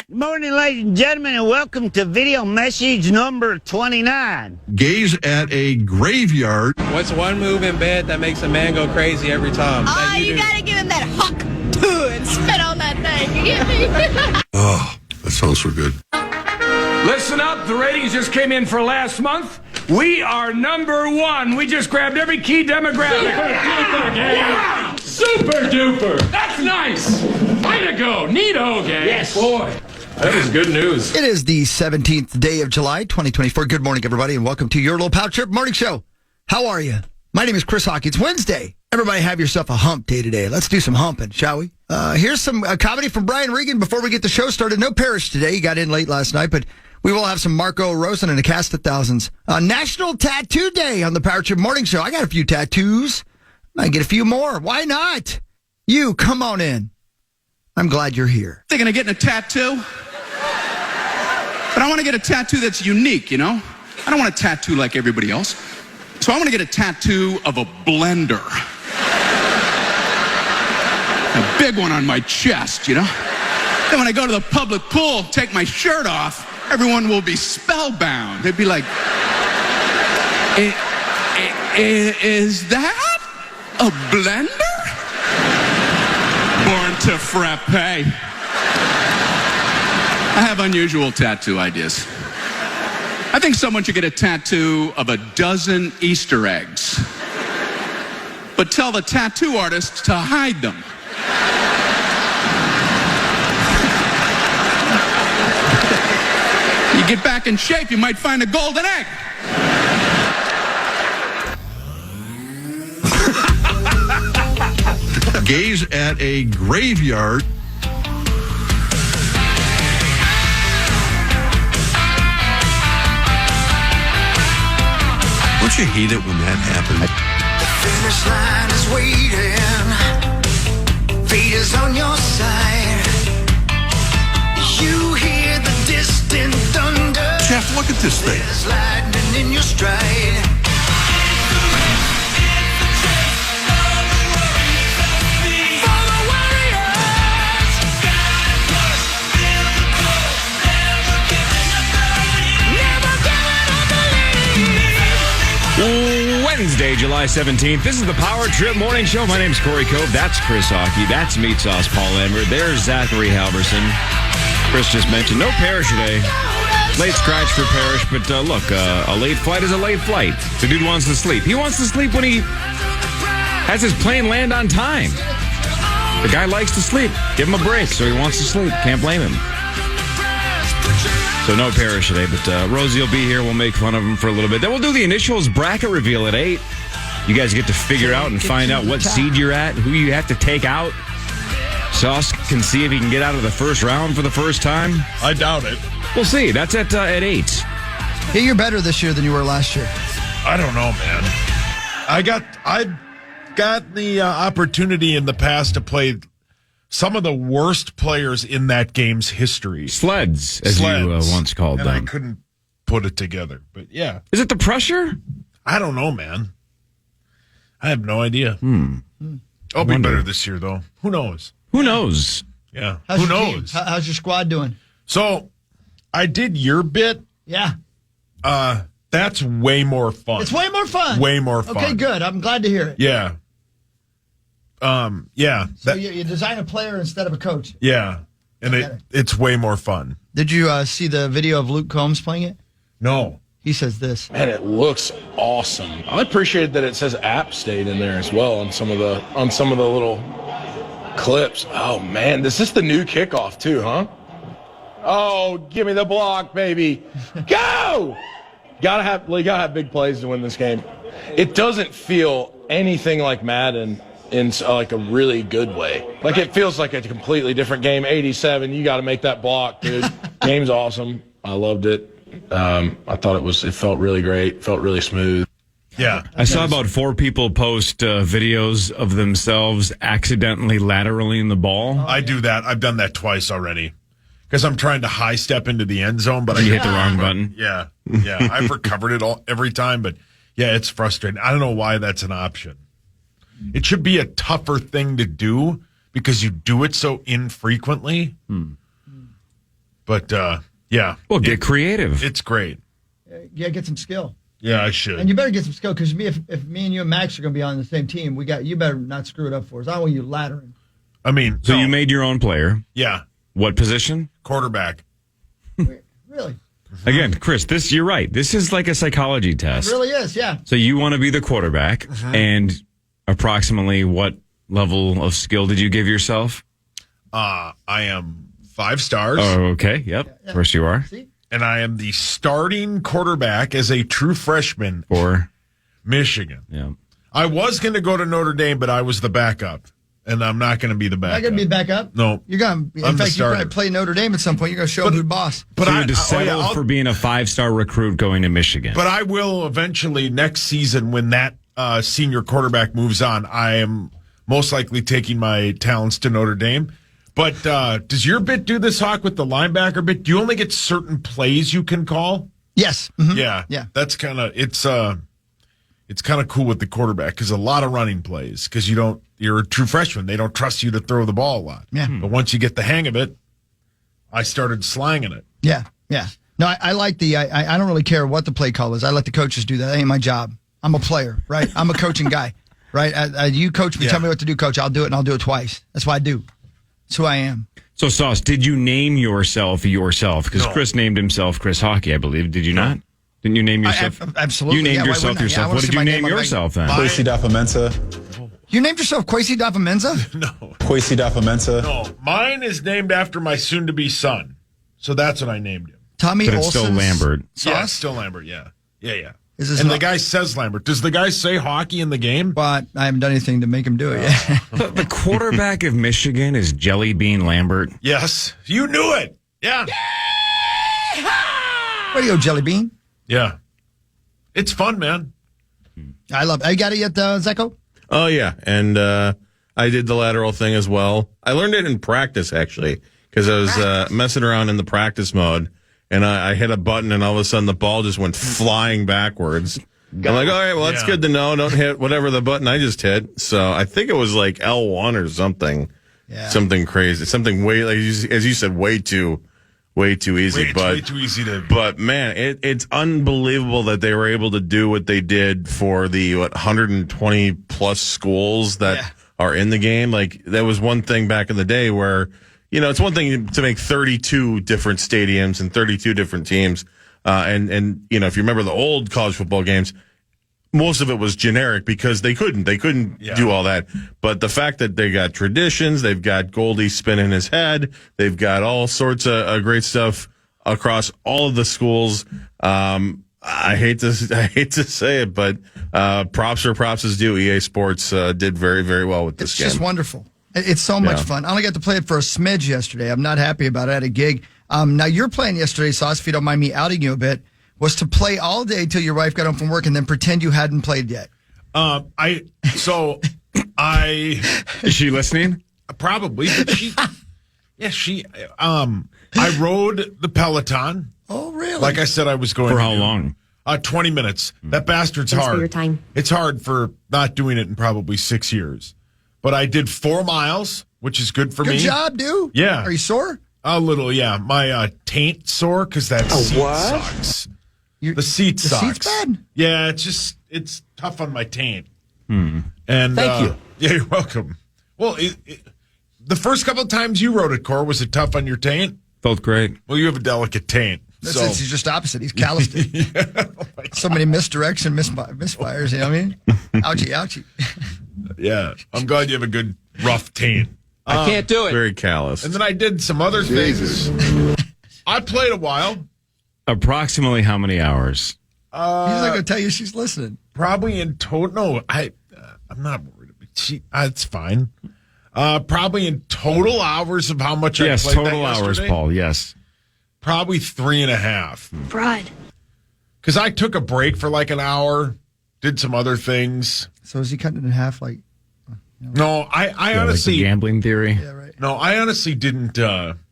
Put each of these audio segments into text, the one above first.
Good morning, ladies and gentlemen, and welcome to video message number 29. Gaze at a graveyard. What's one move in bed that makes a man go crazy every time? Oh, you gotta give him that huck and spit on that thing. You get me? Oh, that sounds so good. Listen up, the ratings just came in for last month. We are number one. We just grabbed every key demographic. Super duper. That's nice. Way to go. Neato, gang. Yes. Boy, that is good news. It is the 17th day of July, 2024. Good morning, everybody, and welcome to your little Power Trip Morning Show. How are you? My name is Chris Hockey. It's Wednesday. Everybody have yourself a hump day today. Let's do some humping, shall we? Here's some comedy from Brian Regan before we get the show started. No Parrish today. He got in late last night, but we will have some Marco Rosen and a cast of thousands. National Tattoo Day on the Power Trip Morning Show. I got a few tattoos. Might get a few more. Why not? You, come on in. I'm glad you're here. Thinking of getting a tattoo? But I want to get a tattoo that's unique, you know? I don't want a tattoo like everybody else. So I want to get a tattoo of a blender. A big one on my chest, you know? Then when I go to the public pool, take my shirt off, everyone will be spellbound. They'd be like, is that a blender? Born to frappe. I have unusual tattoo ideas. I think someone should get a tattoo of a dozen Easter eggs, but tell the tattoo artist to hide them. You get back in shape, you might find a golden egg. Gaze at a graveyard. Don't you hate it when that happens? The finish line is waiting. Fate is on your side. You hear the distant thunder. Jeff, look at this thing. There's lightning in your stride. Wednesday, July 17th. This is the Power Trip Morning Show. My name's Corey Cove. That's Chris Hockey. That's Meat Sauce Paul Lambert. There's Zachary Halverson. Chris just mentioned no Parrish today. Late scratch for Parrish, but look, a late flight is a late flight. The dude wants to sleep. He wants to sleep when he has his plane land on time. The guy likes to sleep. Give him a break, so he wants to sleep. Can't blame him. So no Parrish today, but Rosie will be here. We'll make fun of him for a little bit. Then we'll do the initials bracket reveal at 8. You guys get to figure out and find out what seed you're at, who you have to take out. Sauce can see if he can get out of the first round for the first time. I doubt it. We'll see. That's at 8. Hey, you're better this year than you were last year. I don't know, man. I got the opportunity in the past to play some of the worst players in that game's history. Sleds, as you once called them. I couldn't put it together, but yeah. Is it the pressure? I don't know, man. I have no idea. I'll be better this year, though. Who knows? Who knows? Yeah. How's Who your knows? team? How's your squad doing? So, I did your bit. Yeah. That's way more fun. It's way more fun. Way more fun. Okay, good. I'm glad to hear it. Yeah. Yeah. So you design a player instead of a coach. Yeah. And it's way more fun. Did you see the video of Luke Combs playing it? No. He says this. Man, it looks awesome. I appreciate that it says App State in there as well on some of the little clips. Oh man, this is the new kickoff too, huh? Oh, give me the block, baby. Go! Gotta have big plays to win this game. It doesn't feel anything like Madden in like a really good way. Like it feels like a completely different game. 87, you got to make that block, dude. Game's awesome. I loved it. I thought it felt really great. Felt really smooth. Yeah. I saw about 4 people post videos of themselves accidentally lateraling the ball. I do that. I've done that twice already. Because I'm trying to high step into the end zone, but I hit the wrong button. Yeah. I've recovered it every time, but yeah, it's frustrating. I don't know why that's an option. It should be a tougher thing to do because you do it so infrequently. But yeah. Well, get creative. It's great. Yeah, get some skill. Yeah, I should. And you better get some skill because if me and you and Max are going to be on the same team, you better not screw it up for us. I don't want you laddering. I mean, so you made your own player. Yeah. What position? Quarterback. Really? Again, Chris, you're right. This is like a psychology test. It really is, yeah. So you want to be the quarterback, and approximately what level of skill did you give yourself? I am 5 stars. Oh, okay. Yep. Of course you are. See? And I am the starting quarterback as a true freshman for Michigan. Yeah. I was going to go to Notre Dame, but I was the backup. And I'm not going to be the backup. Not going to be the backup? No. You're going to, in fact, you're going to play Notre Dame at some point. You're going to show who's the boss. But so you just settle for being a 5-star recruit going to Michigan. But I will eventually, next season, when that senior quarterback moves on, I am most likely taking my talents to Notre Dame. But does your bit do this, Hawk, with the linebacker bit? Do you only get certain plays you can call? Yes. Mm-hmm. Yeah. That's kind of, it's kind of cool with the quarterback because a lot of running plays because you're a true freshman. They don't trust you to throw the ball a lot. Yeah. But once you get the hang of it, I started slanging it. Yeah. No, I like I don't really care what the play call is. I let the coaches do that. That ain't my job. I'm a player, right? I'm a coaching guy, right? You coach me, tell me what to do, coach. I'll do it, and I'll do it twice. That's what I do. That's who I am. So, Sauce, did you name yourself? Because No. Chris named himself Chris Hockey, I believe. Did you not? Didn't you name yourself? Absolutely. You named Yeah, why yourself wouldn't I? Yeah, I yourself. wanna What see did you my name name on the yourself then? Quasi Dafamensa. You named yourself Quasi Dafamensa? No. Quasi Dafamensa. No. Mine is named after my soon-to-be son. So that's what I named him. Tommy But it's still Olsen's Lambert. Sauce? Yeah, it's still Lambert, yeah. And the guy says Lambert. Does the guy say hockey in the game? But I haven't done anything to make him do it yet. The quarterback of Michigan is Jelly Bean Lambert. Yes. You knew it. Yeah. Way to go, Jelly Bean. Yeah. It's fun, man. I love it. You got it yet, Zecco? Oh, yeah. And I did the lateral thing as well. I learned it in practice, actually, because I was messing around in the practice mode, and I hit a button, and all of a sudden the ball just went flying backwards. I'm like, all right, well, that's good to know. Don't hit whatever the button I just hit. So I think it was like L1 or something. Yeah. Something crazy. Something way, like as you said, way too easy. Way too easy to. But man, it's unbelievable that they were able to do what they did for the 120 plus schools that are in the game. Like that was one thing back in the day where, it's one thing to make 32 different stadiums and 32 different teams. And if you remember the old college football games, most of it was generic because they couldn't do all that. But the fact that they got traditions, they've got Goldie spinning his head, they've got all sorts of great stuff across all of the schools. I hate to say it, but props where props is due. EA Sports did very, very well with this game. It's just wonderful. It's so much fun. I only got to play it for a smidge yesterday. I'm not happy about it. I had a gig. Now, your plan yesterday, Sauce, if you don't mind me outing you a bit, was to play all day till your wife got home from work and then pretend you hadn't played yet. Is she listening? Probably, but I rode the Peloton. Oh, really? Like I said, I was going for how long? 20 minutes. That bastard's Thanks hard. for your time. It's hard for not doing it in probably 6 years. But I did 4 miles, which is good for me. Good job, dude. Yeah. Are you sore? A little, yeah. My taint sore because that seat sucks. The seat sucks. The seat's bad? Yeah, it's tough on my taint. Hmm. And Thank you. Yeah, you're welcome. Well, the first couple of times you rode it, Cor, was it tough on your taint? Felt great. Well, you have a delicate taint. He's just opposite. He's calloused it. So many misdirection, misfires. You know what I mean? Ouchie, ouchie. Yeah, I'm glad you have a good rough taint. I can't do it. Very callous. And then I did some other things. I played a while. Approximately how many hours? He's not going to tell you she's listening. Probably in total. No, I'm not worried. It's fine. Probably in total hours of how much I played. Yes, total hours, Paul. Yes. Probably 3.5. Pride. Because I took a break for like an hour, did some other things. So is he cutting it in half? Like, no, I honestly like the gambling theory. Yeah, right. No, I honestly didn't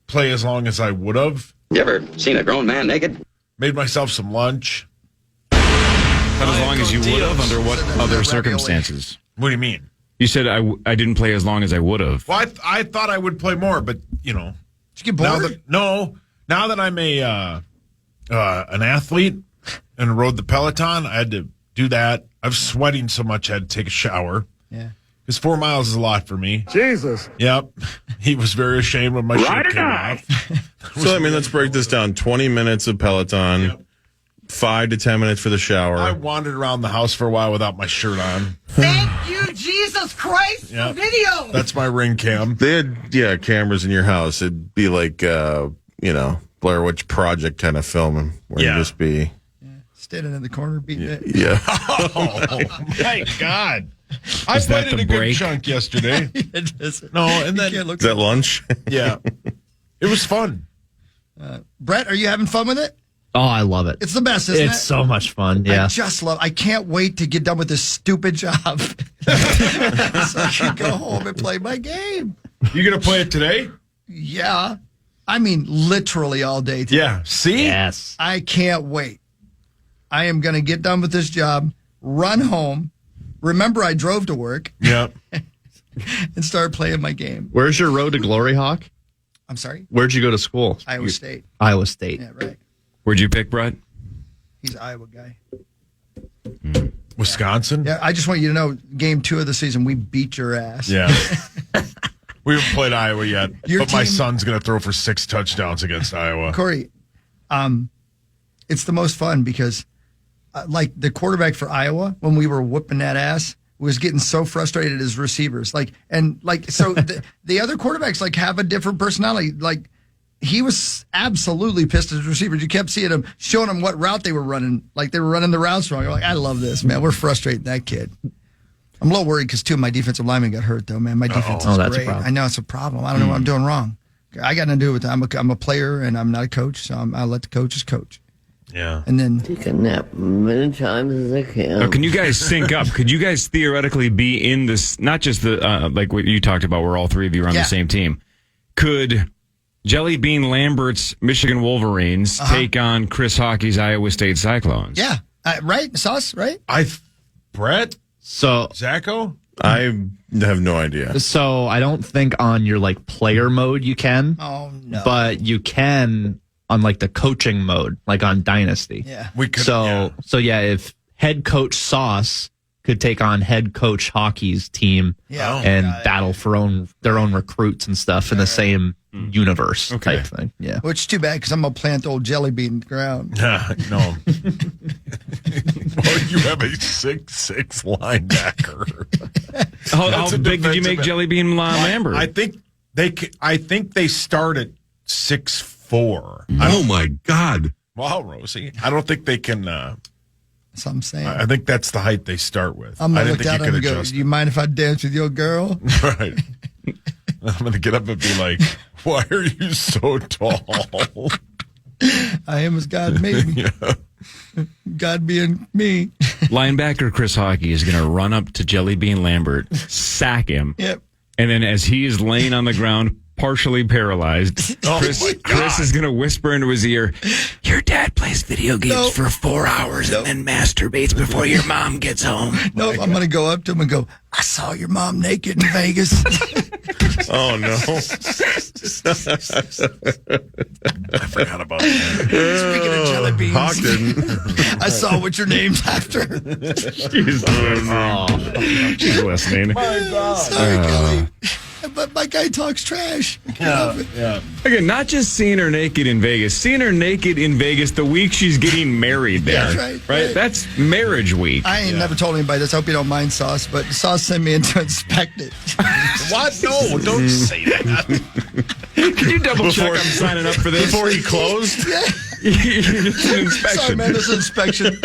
play as long as I would have. You ever seen a grown man naked? Made myself some lunch. Not as long as you would have. Under what other circumstances? What do you mean? You said I didn't play as long as I would have. Well, I thought I would play more, but Did you get bored? Now that I'm an athlete and rode the Peloton, I had to do that. I was sweating so much I had to take a shower. Yeah. Because 4 miles is a lot for me. Jesus. Yep. He was very ashamed when my shirt came off. So, I mean, let's break this down. 20 minutes of Peloton, 5 to 10 minutes for the shower. I wandered around the house for a while without my shirt on. Thank you, Jesus Christ, Yep. for video. That's my ring cam. They had, cameras in your house. It'd be like, Blair Witch Project kind of filming where you just be. Standing in the corner beating it. Yeah. Oh, my God. I played in a good chunk yesterday. No, and then Is that lunch? Yeah. It was fun. Brett, are you having fun with it? Oh, I love it. It's the best, isn't it? It's so much fun. Yeah. I can't wait to get done with this stupid job. So I can go home and play my game. You going to play it today? Yeah. I mean, literally all day today. Yeah. See? Yes. I can't wait. I am going to get done with this job, run home. Remember, I drove to work. Yep. And start playing my game. Where's your road to glory, Hawk? I'm sorry? Where'd you go to school? Iowa State. Iowa State. Yeah, right. Where'd you pick, Brett? He's an Iowa guy. Wisconsin? Yeah, I just want you to know, game 2 of the season, we beat your ass. Yeah. We haven't played Iowa yet, Your but my team- son's going to throw for 6 touchdowns against Iowa. Corey, it's the most fun because, like, the quarterback for Iowa, when we were whooping that ass, was getting so frustrated as receivers. So the other quarterbacks, like, have a different personality. Like, he was absolutely pissed at his receivers. You kept seeing him, showing them what route they were running. Like, they were running the routes wrong. You're like, I love this, man. We're frustrating that kid. I'm a little worried because 2 of my defensive linemen got hurt, though, man. My defense is that's a great. problem. I know it's a problem. I don't know what I'm doing wrong. I got nothing to do with it. I'm a player, and I'm not a coach, so I'll let the coaches coach. Yeah. And then Take a nap many times as I can. Now, can you guys sync up? Could you guys theoretically be in this? Not just the like what you talked about, where all 3 of you are on the same team. Could Jelly Bean Lambert's Michigan Wolverines take on Chris Hockey's Iowa State Cyclones? Yeah. Right? Sauce, right? Brett? So Zacho? I have no idea. So I don't think on your like player mode you can. Oh, no. But you can on like the coaching mode, like on Dynasty. Yeah. We could, So if head coach Sauce could take on head coach Hockey's team and battle for their own recruits and stuff in the same universe type thing. Yeah. Which is too bad because I'm going to plant old jelly bean in the ground. No. Well, you have a 6'6" linebacker. How big did you make Jelly Bean Lambert? I think they start at 6'4". Oh, my God. Wow, Rosie. I don't think they can. That's what I'm saying. I think that's the height they start with. I'm I going to didn't look think down you and could go, adjust do you mind if I dance with your girl? it. Right. I'm going to get up and be like, why are you so tall? I am as God made me. God being me. Linebacker Chris Hockey is going to run up to Jelly Bean Lambert, sack him, Yep. and then as he is laying on the ground, partially paralyzed, Chris is going to whisper into his ear, "Your dad plays video games for 4 hours and then masturbates before your mom gets home." No, I'm going to go up to him and go, I saw your mom naked in Vegas. Oh, no. I forgot about that. Speaking of jelly beans, Hawk didn't. I saw what your name's after. She's listening. Sorry, Kelly. But my guy talks trash. Yeah. Again, not just seeing her naked in Vegas, seeing her naked in Vegas the week she's getting married there. That's right. That's marriage week. I ain't never told anybody this. I hope you don't mind, Sauce, but Sauce sent me in to inspect it. What? No, don't say that. Can you double check I'm signing up for this? Before he closed? It's an inspection. Sorry, man, this is inspection.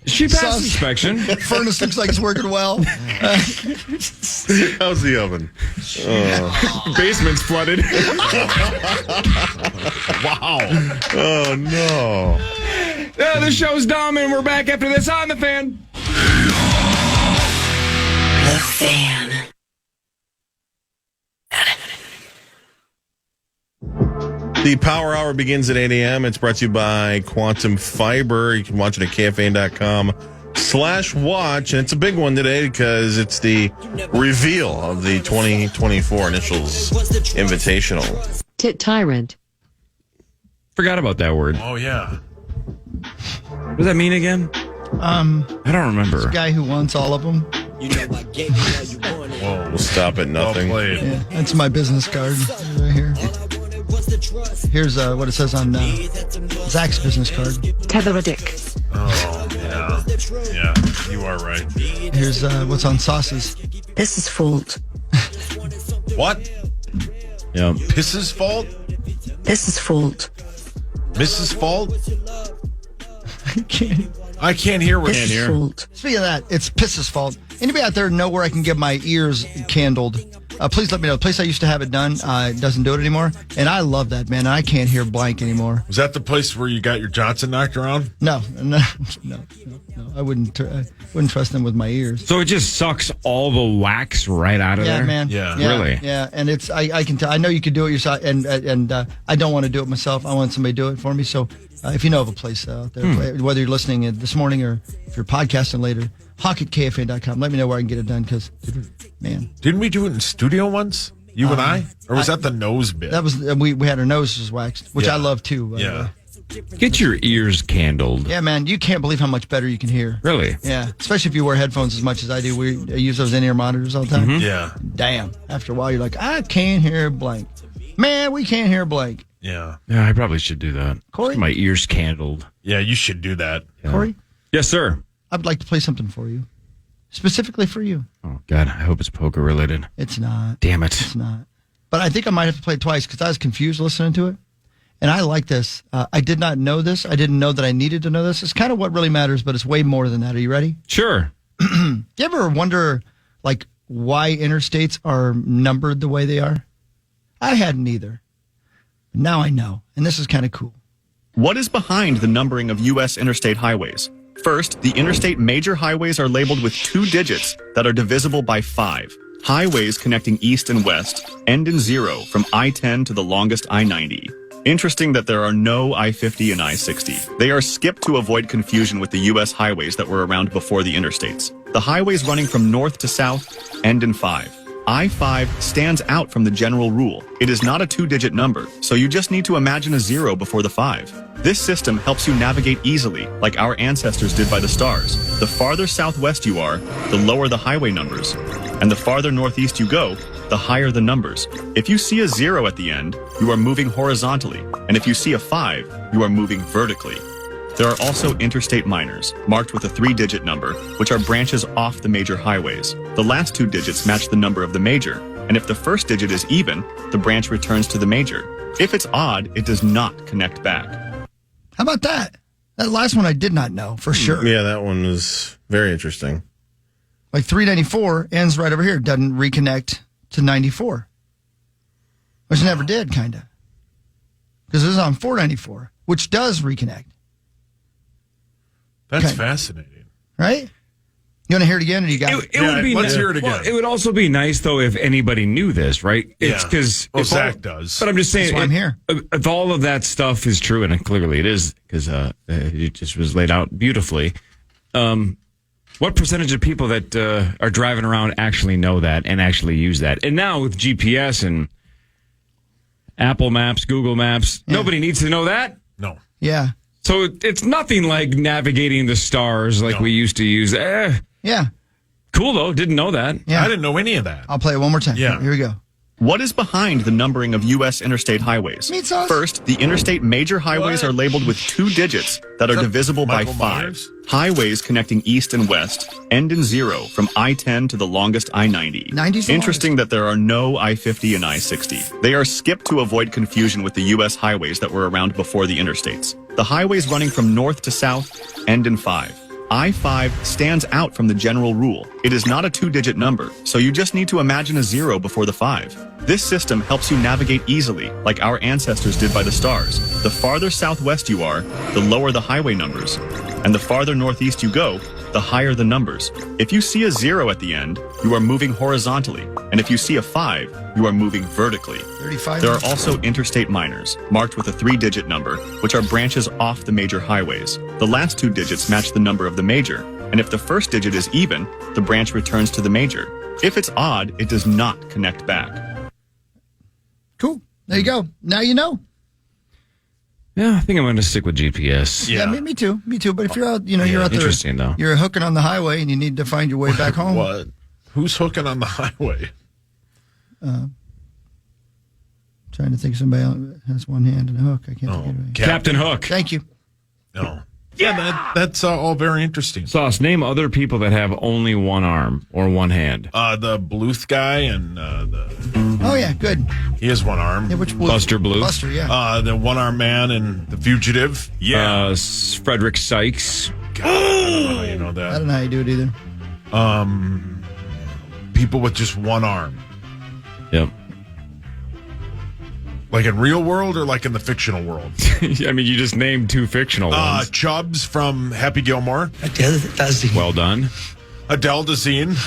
She passed Sauce. inspection. Furnace looks like it's working well. How's the oven? Basement's flooded. Wow. Oh, no. The show's dumb, and we're back after this on The Fan. The Fan. The Power Hour begins at 8 a.m. It's brought to you by Quantum Fiber. You can watch it at KFAN.com/watch. And it's a big one today because it's the reveal of the 2024 Initials Invitational. Tit Tyrant. Forgot about that word. Oh, yeah. What does that mean again? I don't remember. This guy who wants all of them. Whoa. We'll stop at nothing. Well played. Yeah, that's my business card right here. Here's what it says on Zach's business card. Tether a dick. Oh, yeah. Yeah, you are right. Here's what's on Sauce's. This is fault. What? Yeah. Piss's fault? This is fault. Mrs. Fault? Can't. I can't hear what This is fault. Speaking of that, it's Piss's fault. Anybody out there know where I can get my ears candled? Please let me know. The place I used to have it done doesn't do it anymore. And I love that, man. I can't hear blank anymore. Was that the place where you got your Johnson knocked around? No. I wouldn't trust them with my ears. So it just sucks all the wax right out of there? Yeah, man. Yeah. Really? Yeah, and it's I can tell. I know you could do it yourself, and I don't want to do it myself. I want somebody to do it for me. So if you know of a place out there, whether you're listening this morning or if you're podcasting later, hawk at KFAN.com. Let me know where I can get it done because, man. Didn't we do it in studio once? You and I? Or was that the nose bit? That was we had our noses waxed, which I love too. By the way. Get your ears candled. Yeah, man, you can't believe how much better you can hear. Really? Yeah, especially if you wear headphones as much as I do. I use those in-ear monitors all the time. Yeah. Damn. After a while, you're like, I can't hear blank. Man, we can't hear blank. Yeah. Yeah, I probably should do that. Corey? Get my ears candled. Yeah, you should do that. Yeah. Corey? Yes, sir. I would like to play something for you. Specifically for you. Oh, God, I hope it's poker related. It's not. Damn it. It's not. But I think I might have to play it twice because I was confused listening to it. And I like this. I did not know this. I didn't know that I needed to know this. It's kind of what really matters, but it's way more than that. Are you ready? Sure. Do you ever wonder, like, why interstates are numbered the way they are? I hadn't either. Now I know. And this is kind of cool. What is behind the numbering of U.S. interstate highways? First, the interstate major highways are labeled with 2 digits that are divisible by 5. Highways connecting east and west end in 0 from I-10 to the longest I-90. Interesting that there are no I-50 and I-60. They are skipped to avoid confusion with the U.S. highways that were around before the interstates. The highways running from north to south end in 5. I-5 stands out from the general rule. It is not a 2-digit number, so you just need to imagine a 0 before the 5. This system helps you navigate easily, like our ancestors did by the stars. The farther southwest you are, the lower the highway numbers. And the farther northeast you go, the higher the numbers. If you see a 0 at the end, you are moving horizontally, and if you see a 5, you are moving vertically. There are also interstate minors, marked with a 3-digit number, which are branches off the major highways. The last 2 digits match the number of the major, and if the first digit is even, the branch returns to the major. If it's odd, it does not connect back. How about that? That last one I did not know, for sure. Yeah, that one was very interesting. Like 394 ends right over here, doesn't reconnect to 94. Which never did, kind of. Because this is on 494, which does reconnect. That's fascinating. Right? You want to hear it again, or you got it? It would be let's ni- hear it again. Well, it would also be nice, though, if anybody knew this, right? It's because Zach does. But I'm just saying, That's why I'm here. If all of that stuff is true, and clearly it is, because it just was laid out beautifully. What percentage of people that are driving around actually know that and actually use that? And now with GPS and Apple Maps, Google Maps, nobody needs to know that. No. Yeah. So it's nothing like navigating the stars like we used to use. Yeah. Cool, though. Didn't know that. Yeah. I didn't know any of that. I'll play it one more time. Yeah. Here we go. What is behind the numbering of U.S. interstate highways? Meat sauce. First, the interstate major highways are labeled with 2 digits that are divisible by 5. Myers? Highways connecting east and west end in 0 from I-10 to the longest I-90. 90's the Interesting that there are no I-50 and I-60. They are skipped to avoid confusion with the U.S. highways that were around before the interstates. The highways running from north to south end in 5. I-5 stands out from the general rule. It is not a 2-digit number, so you just need to imagine a 0 before the 5. This system helps you navigate easily, like our ancestors did by the stars. The farther southwest you are, the lower the highway numbers. And the farther northeast you go, the higher the numbers. If you see a 0 at the end, you are moving horizontally. And if you see a 5, you are moving vertically. 35. There are also interstate minors, marked with a 3-digit number, which are branches off the major highways. The last 2 digits match the number of the major, and if the first digit is even, the branch returns to the major. If it's odd, it does not connect back. Cool. There you go. Now you know. Yeah, I think I'm going to stick with GPS. Yeah, me too. Me too. But if you're out, you're out there. Interesting, though. You're hooking on the highway and you need to find your way back home. What? Who's hooking on the highway? Trying to think of somebody else that has one hand and a hook. I can't think of it. Captain Hook. Thank you. No. Yeah, that's all very interesting. Sauce, name other people that have only one arm or one hand. The Bluth guy and Oh, yeah, good. he has one arm. Yeah, which Buster Bluth. Buster, yeah. The one-arm man and the fugitive. Yeah. Frederick Sykes. God, I don't know how you know I that. don't know how you do it either. People with just one arm. Yep. Like in real world or like in the fictional world? I mean, you just named two fictional ones. Chubbs from Happy Gilmore. Well done. Adele Dazeem.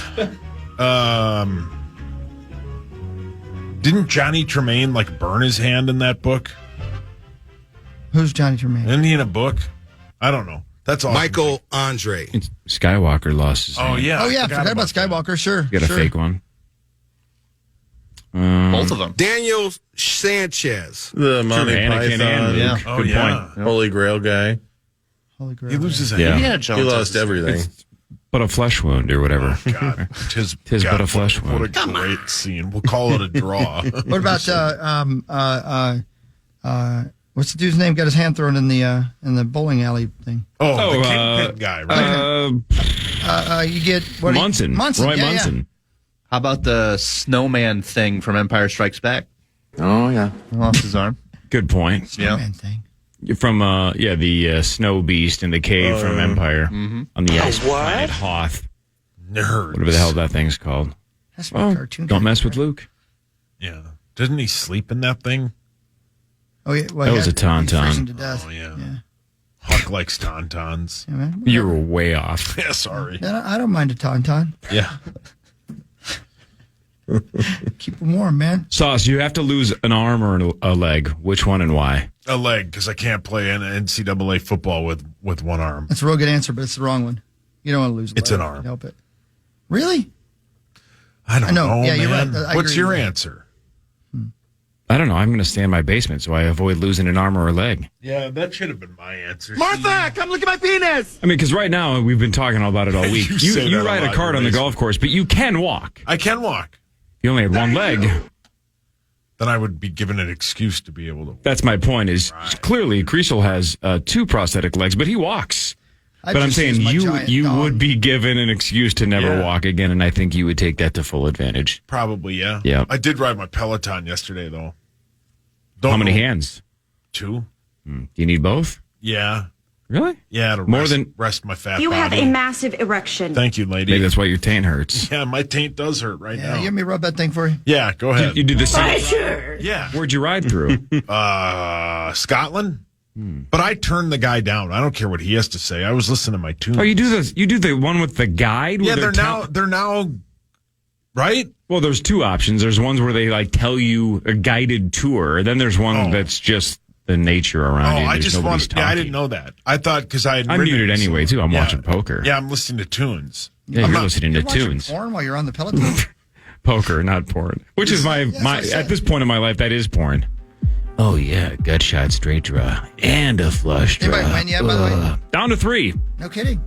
Didn't Johnny Tremaine like burn his hand in that book? Who's Johnny Tremaine? Isn't he in a book? I don't know. That's all. Michael Andre. Skywalker lost his hand. Oh, yeah. Oh, yeah. Forgot about Skywalker. Sure. You got a fake one. Both of them. Daniel Sanchez. The Monty Anakin Python. and Luke. Oh, Good yeah. point. Holy Grail guy. Holy Grail. He loses a Yeah. hand. He lost everything. But a flesh wound or whatever. Oh, God. Tis but a flesh What wound. a great scene. We'll call it a draw. What about what's the dude's name? Got his hand thrown in the bowling alley thing. The Kingpin guy, right? You get Munson. Roy yeah, Munson. Yeah. How about the snowman thing from Empire Strikes Back? Oh, yeah. Lost his arm. Good point. Snowman thing. From the snow beast in the cave from Empire on the ice planet Hoth. Nerds. Whatever the hell that thing's called. That's my cartoon. Don't mess with Luke. Yeah. Didn't he sleep in that thing? Oh yeah, well, That was a tauntaun. freezing to death. Oh, yeah. Huck likes tauntauns. Yeah, man. You were way off. Yeah, sorry. Yeah, I don't mind a tauntaun. Yeah. Keep them warm, man. Sauce, you have to lose an arm or a leg. Which one and why? A leg, because I can't play an NCAA football with one arm. That's a real good answer, but it's the wrong one. You don't want to lose a leg. It's an if you arm. can help it. Really? I don't know, Yeah, man. you're right. I What's agree your with that. answer? I don't know. I'm going to stay in my basement so I avoid losing an arm or a leg. Yeah, that should have been my answer. Martha, come look at my penis. I mean, because right now we've been talking about it all week. You say You that a ride a lot, cart on the Mason. golf course, but you can walk. I can walk. You only had one leg. Then I would be given an excuse to be able to. That's my point. Is clearly Creasel has two prosthetic legs, but he walks. But I'm saying you would be given an excuse to never walk again, and I think you would take that to full advantage. Probably, yeah. Yeah. I did ride my Peloton yesterday, though. How many hands? 2. Do you need both? Yeah. Really? Yeah, to rest my fat You have body. a massive erection. Thank you, lady. Maybe that's why your taint hurts. Yeah, my taint does hurt right Yeah, now. you let me rub that thing for you? Yeah, go ahead. You did the same. Yeah. Where'd you ride through? Scotland. But I turned the guy down. I don't care what he has to say. I was listening to my tunes. Oh, you do this. You do the one with the guide. Yeah, where they're now right. Well, there's two options. There's ones where they like tell you a guided tour. Then there's one that's just the nature around you. I There's just nobody's wanted. Yeah, I talking. didn't know that. I thought because I'm muted anyway too. I'm watching poker. Yeah, I'm listening to tunes. Yeah, you're listening to watching tunes. porn while you're on the Peloton? Poker, not porn. Which is my at this point in my life, that is porn. Oh yeah, gut shot, straight draw, and a flush draw. Anybody win yet, by the way? Down to 3. No kidding.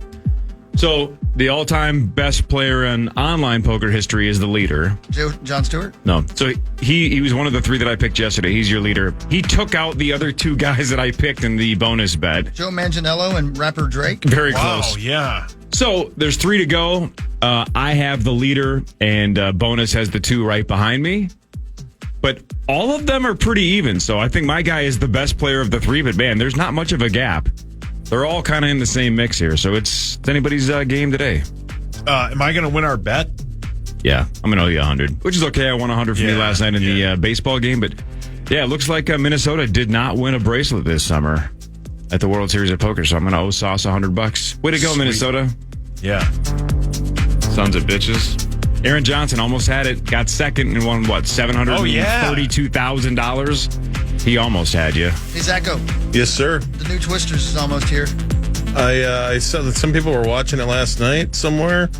So the all-time best player in online poker history is the leader. John Stewart? No. So he was one of the 3 that I picked yesterday. He's your leader. He took out the other 2 guys that I picked in the bonus bet. Joe Manganiello and rapper Drake? Very close. Oh, yeah. So there's 3 to go. I have the leader, and bonus has the 2 right behind me. But all of them are pretty even. So I think my guy is the best player of the 3. But man, there's not much of a gap. They're all kind of in the same mix here. So it's anybody's game today. Am I going to win our bet? Yeah, I'm going to owe you 100, which is okay. I won 100 from you last night in the baseball game. But yeah, it looks like Minnesota did not win a bracelet this summer at the World Series of Poker. So I'm going to owe Sauce $100. Way to go, Sweet. Minnesota. Yeah. Sons of bitches. Aaron Johnson almost had it. Got second and won, what, $732,000? He almost had you. Hey, Zacho, Yes, sir. the new Twisters is almost here. I saw that some people were watching it last night somewhere.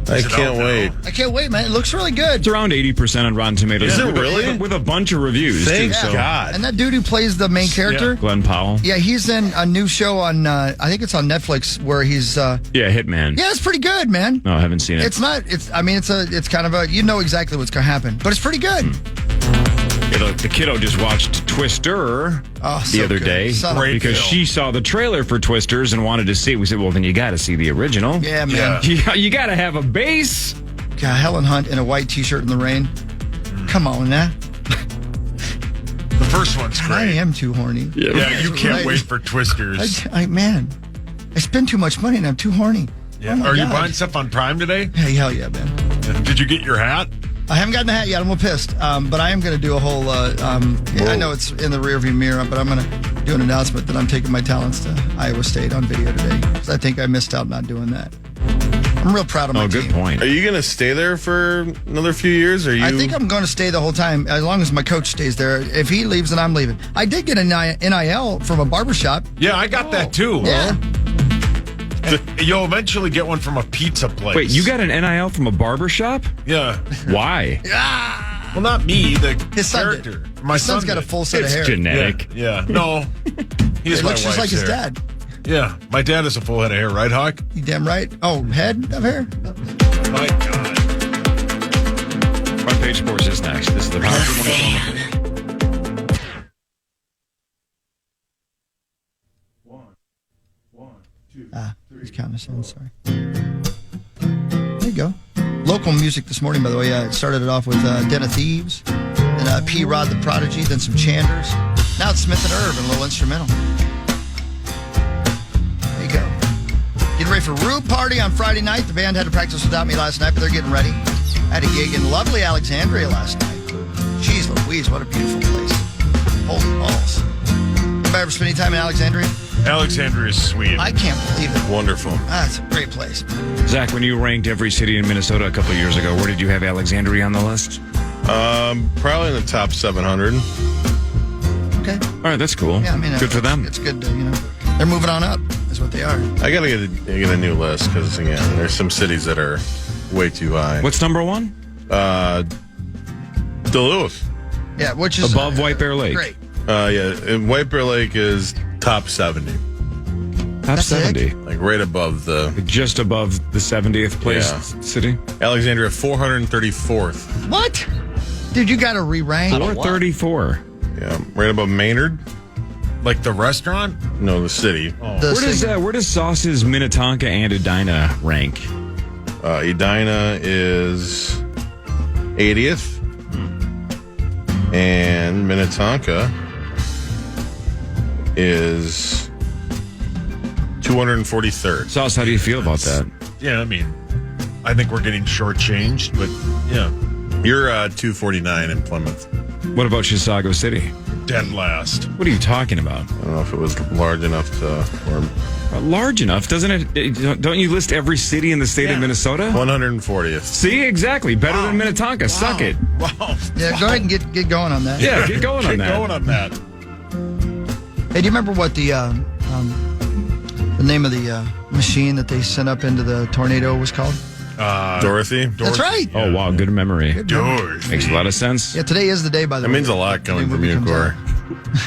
I I can't wait. I can't wait, man. It looks really good. It's around 80% on Rotten Tomatoes. Is it really? With a bunch of reviews. Thank too, God. And that dude who plays the main character, Glenn Powell. yeah, he's in a new show on, I think it's on Netflix, where he's, Yeah, Hitman. yeah, it's pretty good, man. No, I haven't seen it. It's not, it's kind of you know exactly what's going to happen, but it's pretty good. The kiddo just watched Twister the other day because she saw the trailer for Twisters and wanted to see it. We said, well, then you got to see the original. Yeah, man. You got to have a base. God, Helen Hunt in a white T-shirt in the rain. Come on, now. The first one's great. I am too horny. Yeah, you can't wait for Twisters. Man, I spend too much money and I'm too horny. Yeah. Oh Are you God. buying stuff on Prime today? Hey, hell yeah, man. Did you get your hat? I haven't gotten the hat yet. I'm a little pissed. But I am going to do a whole, I know it's in the rearview mirror, but I'm going to do an announcement that I'm taking my talents to Iowa State on video today. Because I think I missed out not doing that. I'm real proud of my team. Good point. Are you going to stay there for another few years? I think I'm going to stay the whole time, as long as my coach stays there. If he leaves, then I'm leaving. I did get an NIL from a barbershop. Yeah, I got that too. Yeah. You'll eventually get one from a pizza place. Wait, you got an NIL from a barber shop? Yeah. Why? Well, not me, his character. Son My his son's got a full set of hair. It's genetic. Yeah. No. He's It my looks just like his hair. dad. Yeah. My dad has a full head of hair, right, Hawk? You damn right. Oh, head of hair? My God. Front page sports is next. This is the Power Trip. He's counting us in, sorry. There you go. Local music this morning, by the way. It started it off with Den of Thieves, then P-Rod the Prodigy, then some Chanders. Now it's Smith & Irv and a little instrumental. There you go. Getting ready for Rube Party on Friday night. The band had to practice without me last night, but they're getting ready. I had a gig in lovely Alexandria last night. Jeez Louise, what a beautiful place. Holy balls. Anybody ever spend any time in Alexandria? Alexandria is sweet. I can't believe it. Wonderful. It's a great place. Zach, when you ranked every city in Minnesota a couple of years ago, where did you have Alexandria on the list? Probably in the top 700. Okay. All right, that's cool. Yeah, I mean, good for them. It's good to, they're moving on up. That's what they are. I got to get a new list because, again, there's some cities that are way too high. What's number one? Duluth. Yeah, which is above White Bear Lake. Great. And White Bear Lake is top 70. Top 70. Like right above just above the 70th place city. Alexandria 434th. What? Dude, you got to re-rank. 434. Yeah, right above Maynard. Like the restaurant? No, the city. Oh. Where does Sauce's Minnetonka and Edina rank? Edina is 80th. And Minnetonka is 243rd. Sauce, how do you feel about that? Yeah, I mean, I think we're getting shortchanged, but yeah. You're 249 in Plymouth. What about Chisago City? Dead last. What are you talking about? I don't know if it was large enough to... large enough? Doesn't it? Don't you list every city in the state of Minnesota? 140th. See, exactly. Better than Minnetonka. Suck it. Wow. Yeah, go ahead and get going on that. Yeah, get going on that. Get going on that. Hey, do you remember what the name of the machine that they sent up into the tornado was called? Dorothy. That's right. Oh, wow. Good memory. Dorothy. Makes a lot of sense. Yeah, today is the day, by the That way. means a lot coming from you, Corey.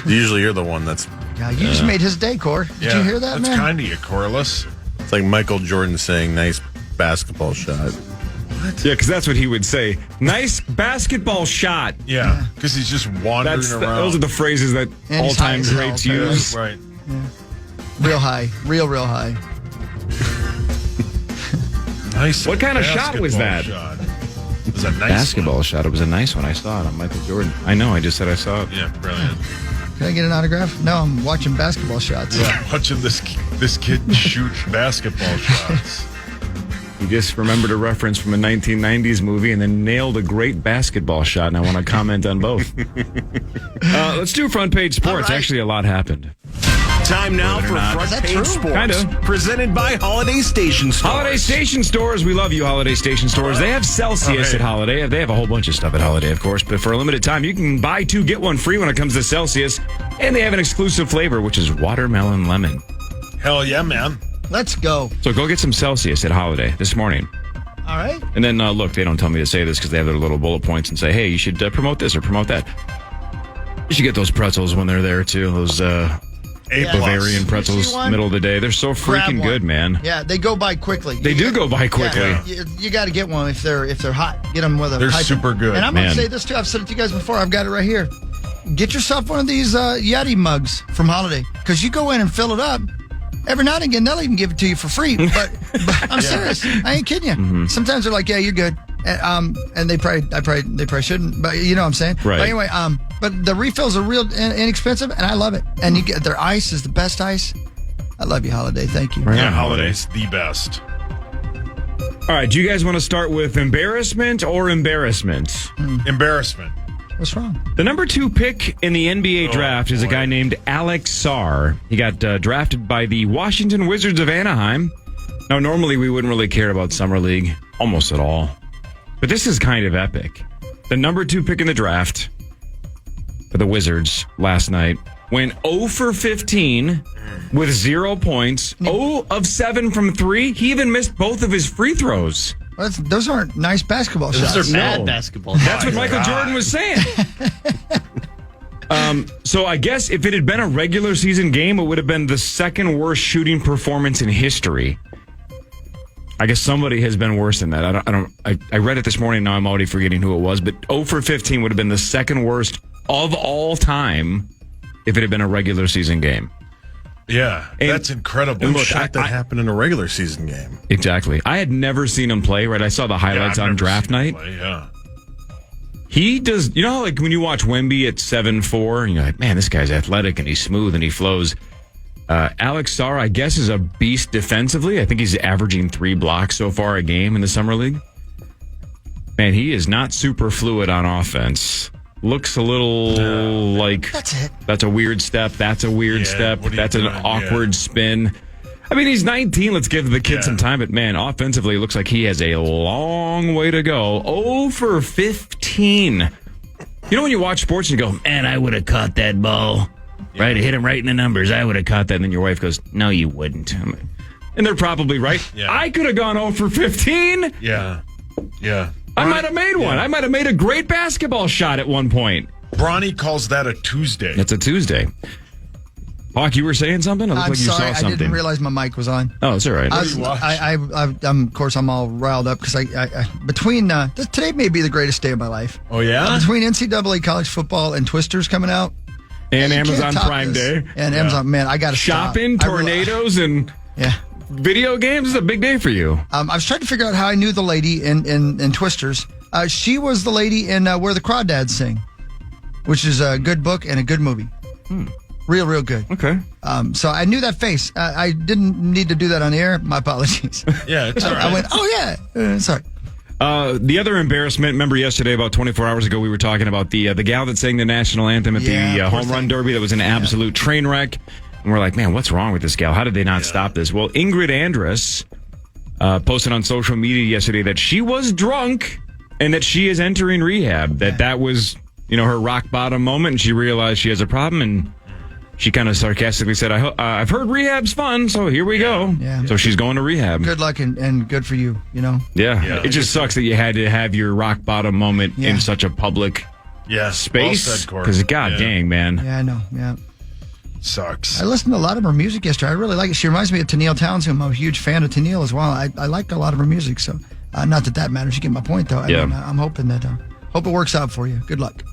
Usually you're the one that's... Yeah, you just made his day, Cor. Did you hear that, that's man? kind of you, Corliss. It's like Michael Jordan saying, nice basketball shot. What? Yeah, because that's what he would say. Nice basketball shot. Yeah, because he's just wandering around. Those are the phrases that And he's all-time high as greats hell, too. use. Right. Yeah. Real high. Real high. Nice. What kind of shot was that? Shot. It was a nice Basketball shot. It was a nice one. I saw it on Michael Jordan. I know. I just said I saw it. Yeah, brilliant. Can I get an autograph? No, I'm watching basketball shots. Yeah, watching this kid shoot basketball shots. You just remembered a reference from a 1990s movie and then nailed a great basketball shot, and I want to comment on both. Let's do front page sports. Right. Actually, a lot happened. Time now for Front Page Sports. Kinda. Presented by Holiday Station Stores. Holiday Station Stores. We love you, Holiday Station Stores. They have Celsius at Holiday. They have a whole bunch of stuff at Holiday, of course. But for a limited time, you can buy 2, get 1 free when it comes to Celsius. And they have an exclusive flavor, which is watermelon lemon. Hell yeah, man. Let's go. So go get some Celsius at Holiday this morning. All right. And then, look, they don't tell me to say this because they have their little bullet points and say, hey, you should promote this or promote that. You should get those pretzels when they're there, too. Those Bavarian pretzels, middle of the day. They're so freaking good, man. Yeah, they go by quickly. They do go by quickly. Yeah, you got to get one if they're hot. Get them with a They're super good. And I'm going to say this, too. I've said it to you guys before. I've got it right here. Get yourself one of these Yeti mugs from Holiday because you go in and fill it up. Every now and again, they'll even give it to you for free. But I'm serious. I ain't kidding you. Mm-hmm. Sometimes they're like, yeah, you're good. And they probably shouldn't. But you know what I'm saying? Right. But anyway, but the refills are real inexpensive, and I love it. And you get their ice is the best ice. I love you, Holiday. Thank you. Yeah, Holiday's the best. All right, do you guys want to start with embarrassment or embarrassment? Embarrassment. What's wrong? The number 2 pick in the NBA draft is a guy named Alex Sarr. He got drafted by the Washington Wizards of Anaheim. Now, normally we wouldn't really care about Summer League almost at all. But this is kind of epic. The number 2 pick in the draft for the Wizards last night went 0 for 15 with 0 points, 0 of 7 from 3. He even missed both of his free throws. Well, those aren't nice basketball shots. Those are bad basketball shots. That's what Michael Jordan was saying. So I guess if it had been a regular season game, it would have been the second worst shooting performance in history. I guess somebody has been worse than that. I read it this morning. Now I'm already forgetting who it was, but 0 for 15 would have been the second worst of all time if it had been a regular season game. Yeah, that's incredible. And look, that happened in a regular season game. Exactly. I had never seen him play, right? I saw the highlights on draft night. Yeah. He does, you know, like when you watch Wemby at 7'4", and you're like, man, this guy's athletic and he's smooth and he flows. Alex Sarr, I guess, is a beast defensively. I think he's averaging 3 blocks so far a game in the Summer League. Man, he is not super fluid on offense. Looks a little like that's a weird step. That's a weird step. That's an awkward spin. I mean, he's 19. Let's give the kid some time. But, man, offensively, it looks like he has a long way to go. 0 for 15. You know when you watch sports and you go, man, I would have caught that ball. Yeah. Right? I hit him right in the numbers. I would have caught that. And then your wife goes, no, you wouldn't. And they're probably right. Yeah. I could have gone 0 for 15. Yeah. Yeah. I might have made one. I might have made a great basketball shot at one point. Bronny calls that a Tuesday. It's a Tuesday. Hawk, you were saying something? It looked like you saw something. I didn't realize my mic was on. Oh, it's all right. Of course, I'm all riled up because between today may be the greatest day of my life. Oh, yeah? Between NCAA college football and Twisters coming out. And Amazon Prime Day. And Amazon, man, I got to shopping, tornadoes, and video games is a big day for you. I was trying to figure out how I knew the lady in Twisters. She was the lady in Where the Crawdads Sing, which is a good book and a good movie. Real good. Okay. So I knew that face. I didn't need to do that on the air. My apologies. Yeah, it's all right. I went, oh, yeah. Sorry. The other embarrassment, remember yesterday, about 24 hours ago, we were talking about the gal that sang the national anthem at the home run derby that was an absolute train wreck. And we're like, man, what's wrong with this gal? How did they not stop this? Well, Ingrid Andress posted on social media yesterday that she was drunk and that she is entering rehab. That was, her rock bottom moment, and she realized she has a problem, and she kind of sarcastically said, I've heard rehab's fun, so here we go. Yeah. So she's going to rehab. Good luck and good for you, Yeah. It just sucks that you had to have your rock bottom moment in such a public space. Because dang, man. Yeah, I know. Yeah. Sucks. I listened to a lot of her music yesterday. I really like it. She reminds me of Tennille Townsend. I'm a huge fan of Tennille as well. I like a lot of her music, so not that matters. You get my point, though. I mean, I'm hoping that hope it works out for you. Good luck.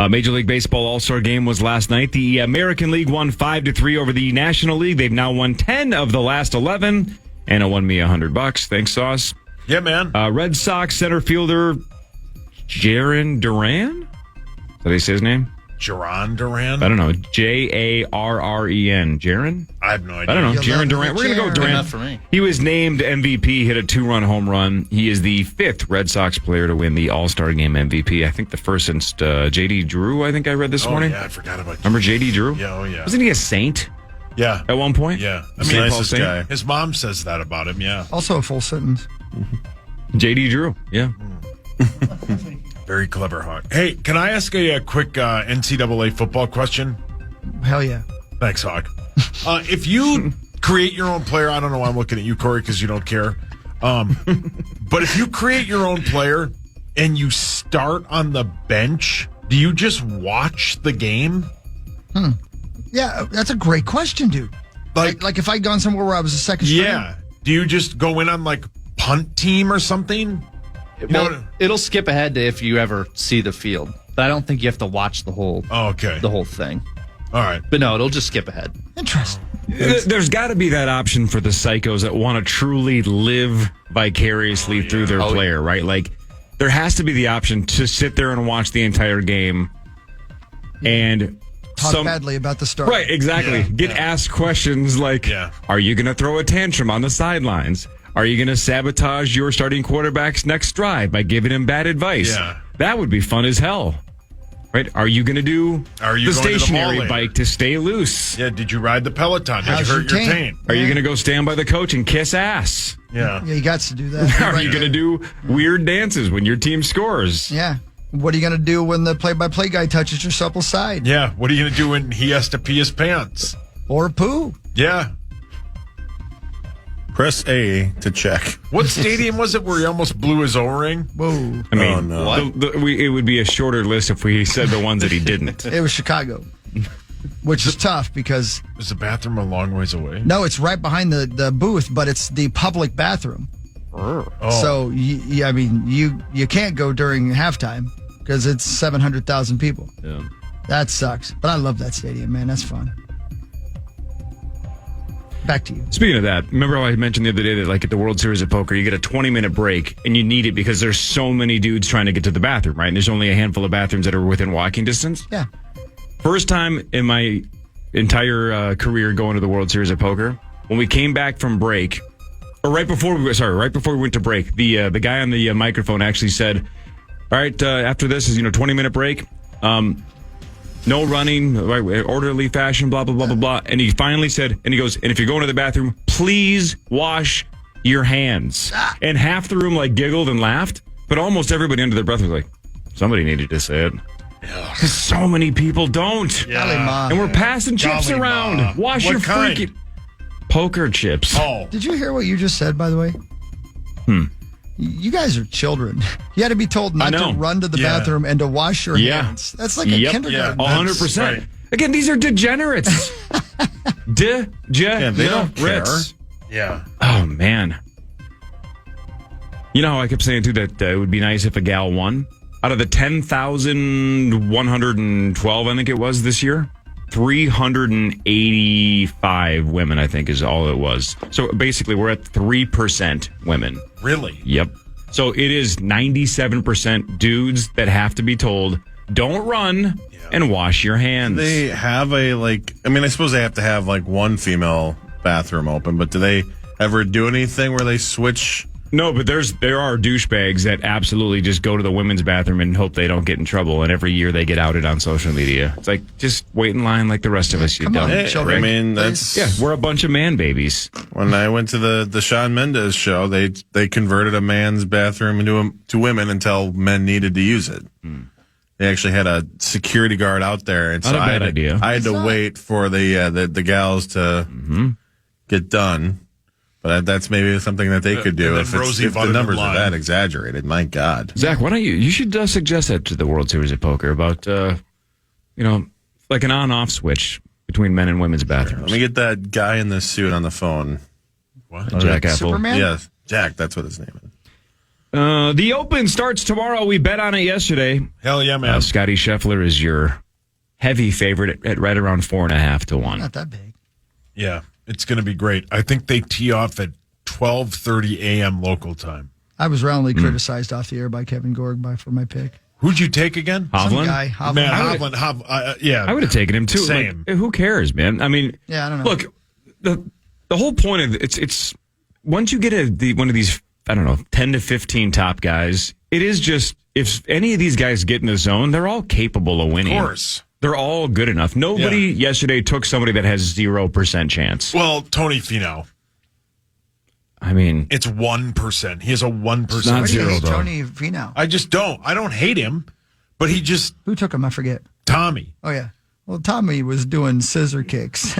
Major League Baseball All-Star Game was last night. The American League won 5-3 over the National League. They've now won 10 of the last 11. Anna won me $100. Thanks, Sauce. Yeah, man. Red Sox center fielder Jarren Duran? Is that how you say his name? Jarren Duran? I don't know. Jarren. Jarren? I have no idea. I don't know. Jarren Duran. We're going to go Duran. Enough for me. He was named MVP, hit a 2-run home run. He is the 5th Red Sox player to win the All-Star Game MVP. I think the first since J.D. Drew, I think I read this morning. Yeah, I forgot about Remember J.D. Drew? Yeah, Wasn't he a saint? Yeah. At one point? Yeah. Nicest guy. His mom says that about him, yeah. Also a full sentence. J.D. Drew, yeah. Very clever, Hawk. Hey, can I ask a quick NCAA football question? Hell yeah. Thanks, Hawk. If you create your own player, I don't know why I'm looking at you, Corey, because you don't care. But if you create your own player and you start on the bench, do you just watch the game? Yeah, that's a great question, dude. Like if I'd gone somewhere where I was a second stringer. Yeah. Do you just go in on like punt team or something? It'll skip ahead to if you ever see the field. But I don't think you have to watch the whole the whole thing. All right. But no, it'll just skip ahead. Interesting. There's got to be that option for the psychos that want to truly live vicariously through their player, right? Like, there has to be the option to sit there and watch the entire game and talk badly about the start. Right, exactly. Get asked questions like, are you going to throw a tantrum on the sidelines? Are you going to sabotage your starting quarterback's next drive by giving him bad advice? Yeah. That would be fun as hell. Right? Are you going to do the stationary bike to stay loose? Yeah, did you ride the Peloton? Did you hurt your taint? Are you going to go stand by the coach and kiss ass? Yeah. Yeah, you got to do that. Are you going to do weird dances when your team scores? Yeah. What are you going to do when the play-by-play guy touches your supple side? Yeah. What are you going to do when he has to pee his pants? Or poo? Yeah. Press A to check. What stadium was it where he almost blew his O-ring? Whoa. I mean, it would be a shorter list if we said the ones that he didn't. It was Chicago, which is tough because... Is the bathroom a long ways away? No, it's right behind the booth, but it's the public bathroom. Oh. So, you can't go during halftime because it's 700,000 people. Yeah. That sucks. But I love that stadium, man. That's fun. Back to you. Speaking of that, remember how I mentioned the other day that like at the World Series of Poker, you get a 20-minute break and you need it because there's so many dudes trying to get to the bathroom, right? And there's only a handful of bathrooms that are within walking distance. Yeah. First time in my entire career going to the World Series of Poker, when we came back from break, or right before we went to break, the guy on the microphone actually said, all right, after this is 20-minute break. No running, right, orderly fashion, blah, blah, blah, blah, blah. And he finally said, and he goes, and if you're going to the bathroom, please wash your hands. And half the room like giggled and laughed, but almost everybody under their breath was like, somebody needed to say it. Because so many people don't. Yeah. And we're passing chips around. Wash your freaking poker chips. Oh. Did you hear what you just said, by the way? You guys are children. You had to be told not to run to the bathroom and to wash your hands. That's like a kindergarten. 100%. Right. Again, these are degenerates. They don't care. Yeah. Oh, man. You know how I kept saying, too, that it would be nice if a gal won? Out of the 10,112, I think it was this year, 385 women, I think, is all it was. So basically, we're at 3% women. Really? Yep. So it is 97% dudes that have to be told, don't run and wash your hands. They have I suppose they have to have like one female bathroom open, but do they ever do anything where they switch? No, but there are douchebags that absolutely just go to the women's bathroom and hope they don't get in trouble. And every year they get outed on social media. It's like, just wait in line like the rest of us. You dumb children. I mean, that's we're a bunch of man babies. When I went to the Shawn Mendes show, they converted a man's bathroom to women until men needed to use it. They actually had a security guard out there, and so Not a bad idea. I had to wait for the gals to get done. But that's maybe something that they could do if the numbers are that exaggerated. My God. Zach, why don't you should suggest that to the World Series of Poker about, like an on-off switch between men and women's bathrooms. Let me get that guy in the suit on the phone. What? Jack Apple. Superman? Yes, Jack, that's what his name is. The Open starts tomorrow. We bet on it yesterday. Hell yeah, man. Scotty Scheffler is your heavy favorite at right around 4.5 to 1. Not that big. Yeah. It's going to be great. I think they tee off at 12:30 a.m. local time. I was roundly criticized off the air by Kevin Gorg for my pick. Who'd you take again? Some Hovland? guy. Hovland. Man, Hovland. Yeah. I would have taken him too. Same. Like, who cares, man? I mean, I don't know. Look, the whole point of it's once you get one of these, I don't know, 10 to 15 top guys, it is just, if any of these guys get in the zone, they're all capable of winning. Of course. They're all good enough. Nobody yesterday took somebody that has 0% chance. Well, Tony Finau. I mean, it's 1%. He has a 1%. It's not zero, though. Tony Finau. I just don't. I don't hate him, but he just. Who took him? I forget. Tommy. Oh, yeah. Well, Tommy was doing scissor kicks.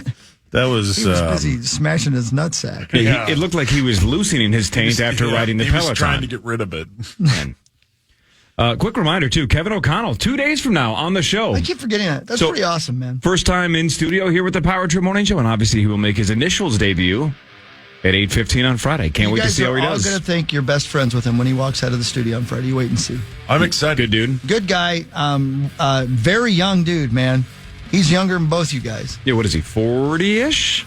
That was He was busy smashing his nutsack. Yeah, it looked like he was loosening his taint after riding the he Peloton. was trying to get rid of it. Quick reminder, too, Kevin O'Connell, 2 days from now on the show. I keep forgetting that. That's pretty awesome, man. First time in studio here with the Power Trip Morning Show, and obviously he will make his initials debut at 8:15 on Friday. Can't wait to see how he does. You guys are all going to think you're best friends with him when he walks out of the studio on Friday. You wait and see. I'm excited. Good dude. Good guy. Very young dude, man. He's younger than both you guys. Yeah, what is he, 40-ish?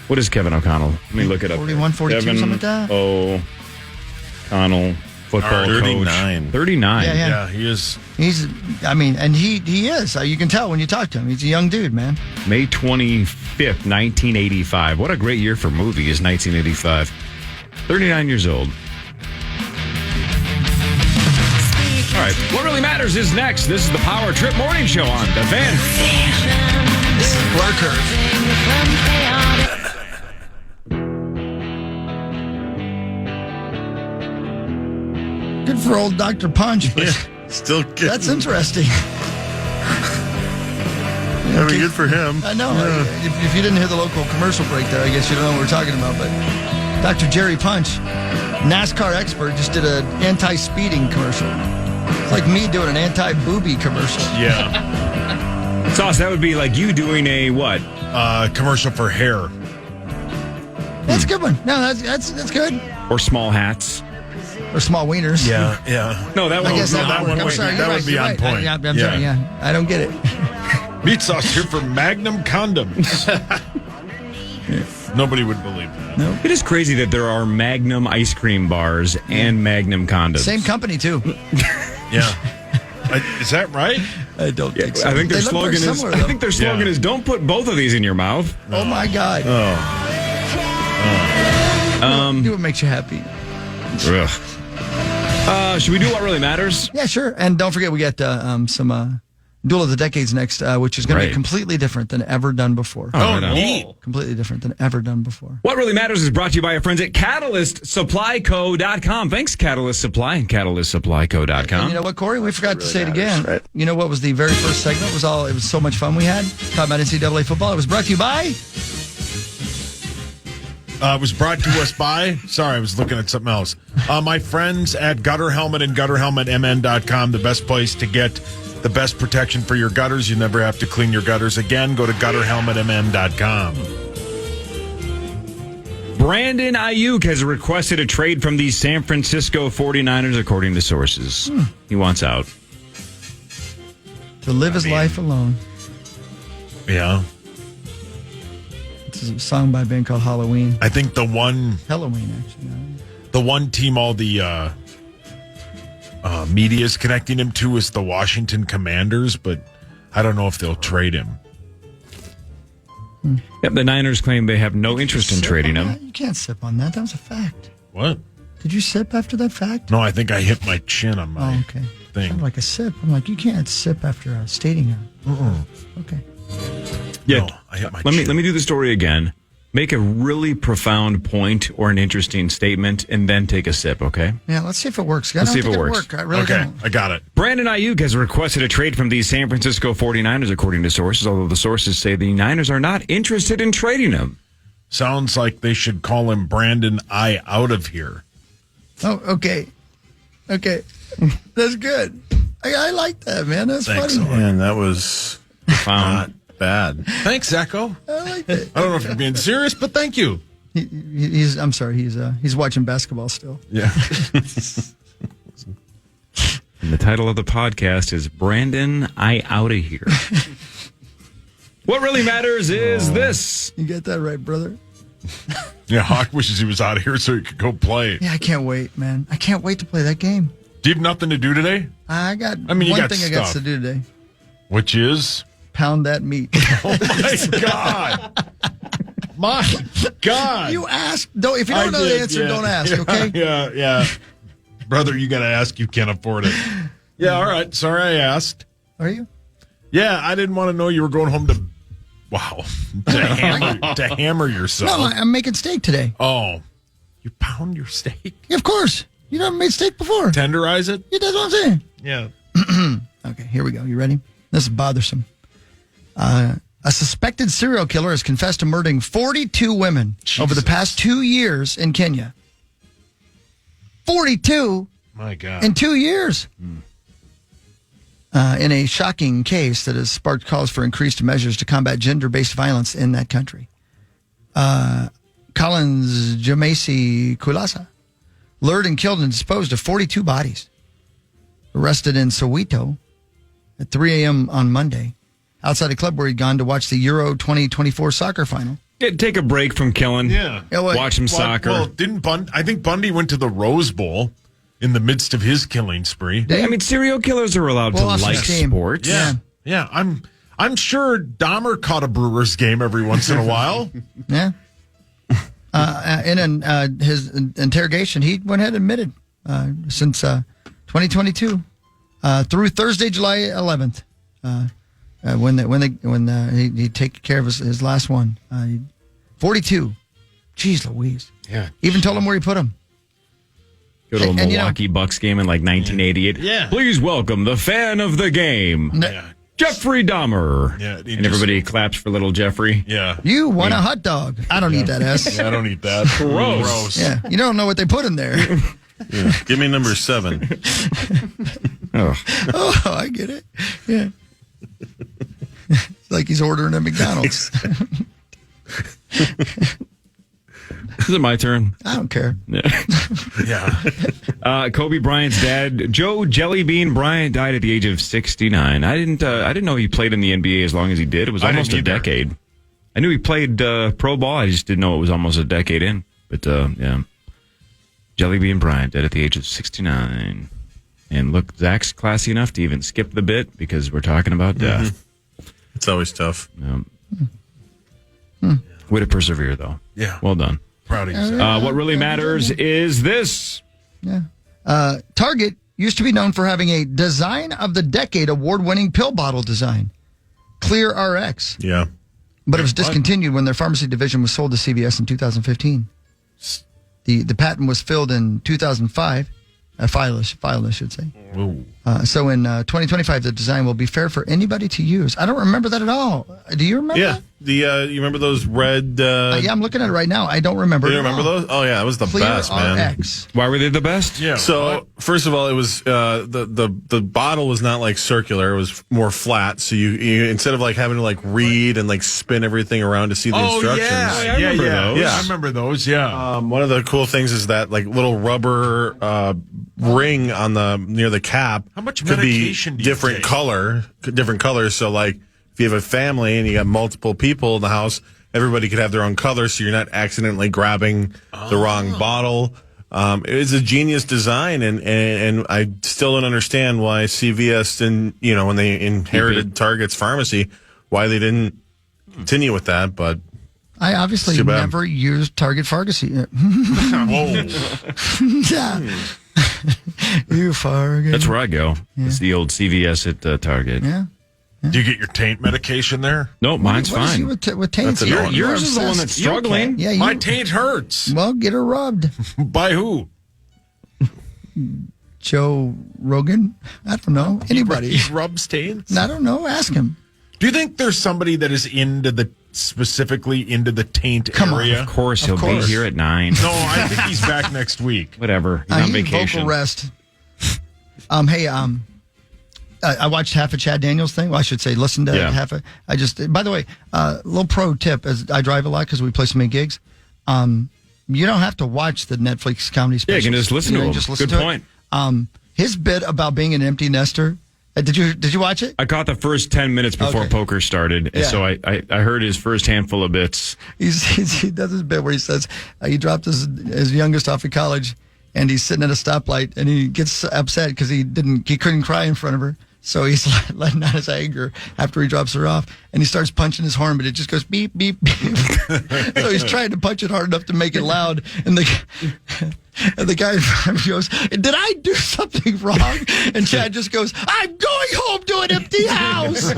What is Kevin O'Connell? Let me look it up. 41, 42, Kevin something like that. O'Connell, football 39. coach. 39. Yeah, he is. And he is. You can tell when you talk to him. He's a young dude, man. May 25th, 1985. What a great year for movies, 1985. 39 years old. All right, what really matters is next. This is the Power Trip Morning Show on the Fan. This is Blur Curve. Good for old Dr. Punch, but still good. That's interesting. I mean, good for him. I know. If you didn't hear the local commercial break there, I guess you don't know what we're talking about. But Dr. Jerry Punch, NASCAR expert, just did an anti-speeding commercial. It's like me doing an anti-booby commercial. Yeah. Sauce, that would be like you doing a what? Commercial for hair. That's a good one. No, that's good. Or small hats. Or small wieners. Yeah. No, that one. I guess no, that one. I'm sorry, that you're would be right, on point. I'm sorry. Yeah, I don't get it. Meat sauce here for Magnum condoms. Nobody would believe that. No. It is crazy that there are Magnum ice cream bars and Magnum condoms. Same company too. Yeah. Is that right? I don't think so. I think their They look slogan very is. similar, I though. think their slogan is "Don't put both of these in your mouth." Oh my God. Do what makes you happy. Ugh. Should we do what really matters? Yeah, sure. And don't forget, we got some Duel of the Decades next, which is going to be completely different than ever done before. Oh, neat. Completely different than ever done before. What Really Matters is brought to you by our friends at CatalystSupplyCo.com. Thanks, Catalyst Supply and CatalystSupplyCo.com. And you know what, Corey? We forgot to say it again. Right? You know what was the very first segment? It was so much fun we had talking about NCAA football. It was brought to you by... It was brought to us by, sorry, I was looking at something else. My friends at Gutter Helmet and GutterHelmetMN.com, the best place to get the best protection for your gutters. You never have to clean your gutters again. Go to GutterHelmetMN.com. Brandon Ayuk has requested a trade from the San Francisco 49ers, according to sources. He wants out. To live his life alone. Yeah. It's a song by a band called Halloween. I think the one team all the media is connecting him to is the Washington Commanders, but I don't know if they'll trade him. Yep, the Niners claim they have no interest in trading him. You can't sip on that. That was a fact. What? Did you sip after that fact? No, I think I hit my chin on my okay. thing. Sounded like a sip. I'm like, you can't sip after stating it. Okay. Yeah, no, I hit my let chin. me do the story again. Make a really profound point or an interesting statement, and then take a sip. Okay? Yeah, let's see if it works. Let's see if it works. I really don't. I got it. Brandon Ayuk has requested a trade from the San Francisco 49ers, according to sources, although the sources say the Niners are not interested in trading him. Sounds like they should call him Brandon I out of here. Oh, okay. Okay. That's good. I like that, man. That's Thanks, funny. Man, that was profound. Bad. Thanks, Echo. I like it. I don't know if you're being serious, but thank you. I'm sorry. He's watching basketball still. Yeah. And the title of the podcast is Brandon I Outta Here. What really matters is this. You get that right, brother. Yeah, Hawk wishes he was out of here so he could go play. Yeah, I can't wait, man. I can't wait to play that game. Do you have nothing to do today? I got you one got thing stuff. I got to do today. Which is? Pound that meat. Oh, my God. My God. You ask. If you don't know the answer, don't ask, okay? Yeah. Brother, you got to ask. You can't afford it. Yeah, all right. Sorry I asked. Are you? Yeah, I didn't want to know you were going home to hammer yourself. No, I'm making steak today. Oh, you pound your steak? Yeah, of course. You never made steak before. Tenderize it? Yeah, that's what I'm saying. Yeah. Okay, here we go. You ready? This is bothersome. A A suspected serial killer has confessed to murdering 42 women over the past 2 years in Kenya. 42? My God. In 2 years. In a shocking case that has sparked calls for increased measures to combat gender-based violence in that country. Collins Jamesi Kulasa lured and killed and disposed of 42 bodies. Arrested in Soweto at 3 a.m. on Monday, outside a club where he'd gone to watch the Euro 2024 soccer final. Take a break from killing. Yeah. Watch some soccer. Well, I think Bundy went to the Rose Bowl in the midst of his killing spree. I mean, serial killers are allowed to like sports. Yeah. I'm sure Dahmer caught a Brewers game every once in a while. Yeah. In his interrogation, he went ahead and admitted since 2022 through Thursday, July 11th, when he take care of his last one. 42. Jeez Louise. Yeah. Even told him where he put him. Go to a Milwaukee Bucks game in like 1988. Yeah. Please welcome the fan of the game, Jeffrey Dahmer. Yeah, and everybody claps for little Jeffrey. Yeah. You want a hot dog. I don't eat that S. Yeah, I don't eat that. Gross. Yeah. You don't know what they put in there. Yeah. Give me number 7. Oh, I get it. Yeah. It's like he's ordering at McDonald's. Is it my turn? I don't care. Yeah. Kobe Bryant's dad, Joe Jellybean Bryant, died at the age of 69. I didn't know he played in the NBA as long as he did. It was almost a decade. I knew he played pro ball. I just didn't know it was almost a decade in. But yeah, Jellybean Bryant dead at the age of 69. And look, Zach's classy enough to even skip the bit because we're talking about death. It's always tough. Way to persevere, though. Yeah. Well done. Proud of you. What really matters is this. Yeah. Target used to be known for having a Design of the Decade award-winning pill bottle design, Clear RX. Yeah. But it was discontinued when their pharmacy division was sold to CVS in 2015. The patent was filed in 2005. Filed, I should say. So in 2025, the design will be fair for anybody to use. I don't remember that at all. Do you remember that? You remember those red... yeah, I'm looking at it right now. I don't remember. Do you remember those? Oh, yeah, that was the Clear best, man. RX. Why were they the best? Yeah. So, first of all, it was the bottle was not like circular; it was more flat. So you instead of like having to like read and like spin everything around to see the instructions. I remember those. Yeah. One of the cool things is that like little rubber ring on the near the cap. How much could be medication do you different take? different colors. So like if you have a family and you got multiple people in the house, everybody could have their own color, so you're not accidentally grabbing the wrong bottle. It's a genius design, and I still don't understand why CVS didn't, when they inherited Target's pharmacy, why they didn't continue with that. But I obviously never used Target pharmacy. Whoa. Yeah. You Fargo. That's where I go. Yeah. It's the old CVS at Target. Yeah. Do you get your taint medication there? No, mine's What is fine. he with taint? Yours is the one that's struggling. Yeah, My taint hurts. Well, get her rubbed. By who? Joe Rogan? I don't know. Anybody. He rubs taints? I don't know. Ask him. Do you think there's somebody that is specifically into the taint area? Of course, he'll be here at 9. No, I think he's back next week. Whatever. He's on vacation. Vocal rest. Hey, I watched half of Chad Daniels' thing. Well, I should say, listen to half of. By the way, little pro tip: as I drive a lot because we play so many gigs, you don't have to watch the Netflix comedy specials. Yeah, you can just listen to them. Good point. His bit about being an empty nester. Did you watch it? I caught the first 10 minutes before poker started, and so I heard his first handful of bits. He does his bit where he says he dropped his youngest off of college, and he's sitting at a stoplight, and he gets upset because he couldn't cry in front of her. So he's letting out his anger after he drops her off, and he starts punching his horn, but it just goes beep, beep, beep. So he's trying to punch it hard enough to make it loud, and the guy in front of him goes, "Did I do something wrong?" And Chad just goes, "I'm going home to an empty house."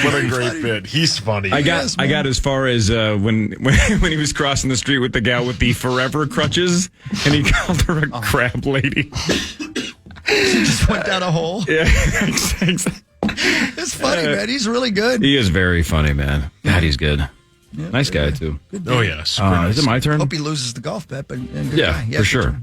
What a great bit. He's funny. I got as far as when he was crossing the street with the gal with the forever crutches, and he called her a crab lady. She just went down a hole. Yeah, exactly. It's funny, man. He's really good. He is very funny, man. God, he's good. Yeah, nice guy, too. Oh, yes. Is it my turn? Hope he loses the golf bet, but good yeah, guy. for sure.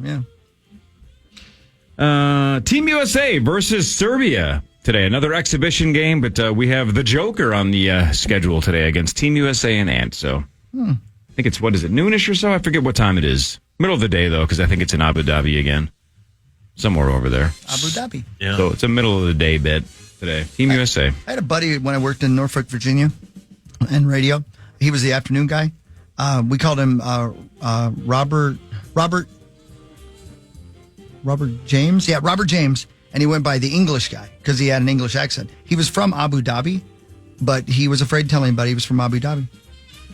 Yeah. Team USA versus Serbia today. Another exhibition game, but we have the Joker on the schedule today against Team USA and Ant. So I think it's, noonish or so? I forget what time it is. Middle of the day, though, because I think it's in Abu Dhabi again. Somewhere over there. Abu Dhabi. Yeah. So it's a middle of the day bit today. Team USA. I had a buddy when I worked in Norfolk, Virginia, in radio. He was the afternoon guy. We called him Robert James. Yeah, Robert James. And he went by the English guy because he had an English accent. He was from Abu Dhabi, but he was afraid to tell anybody he was from Abu Dhabi.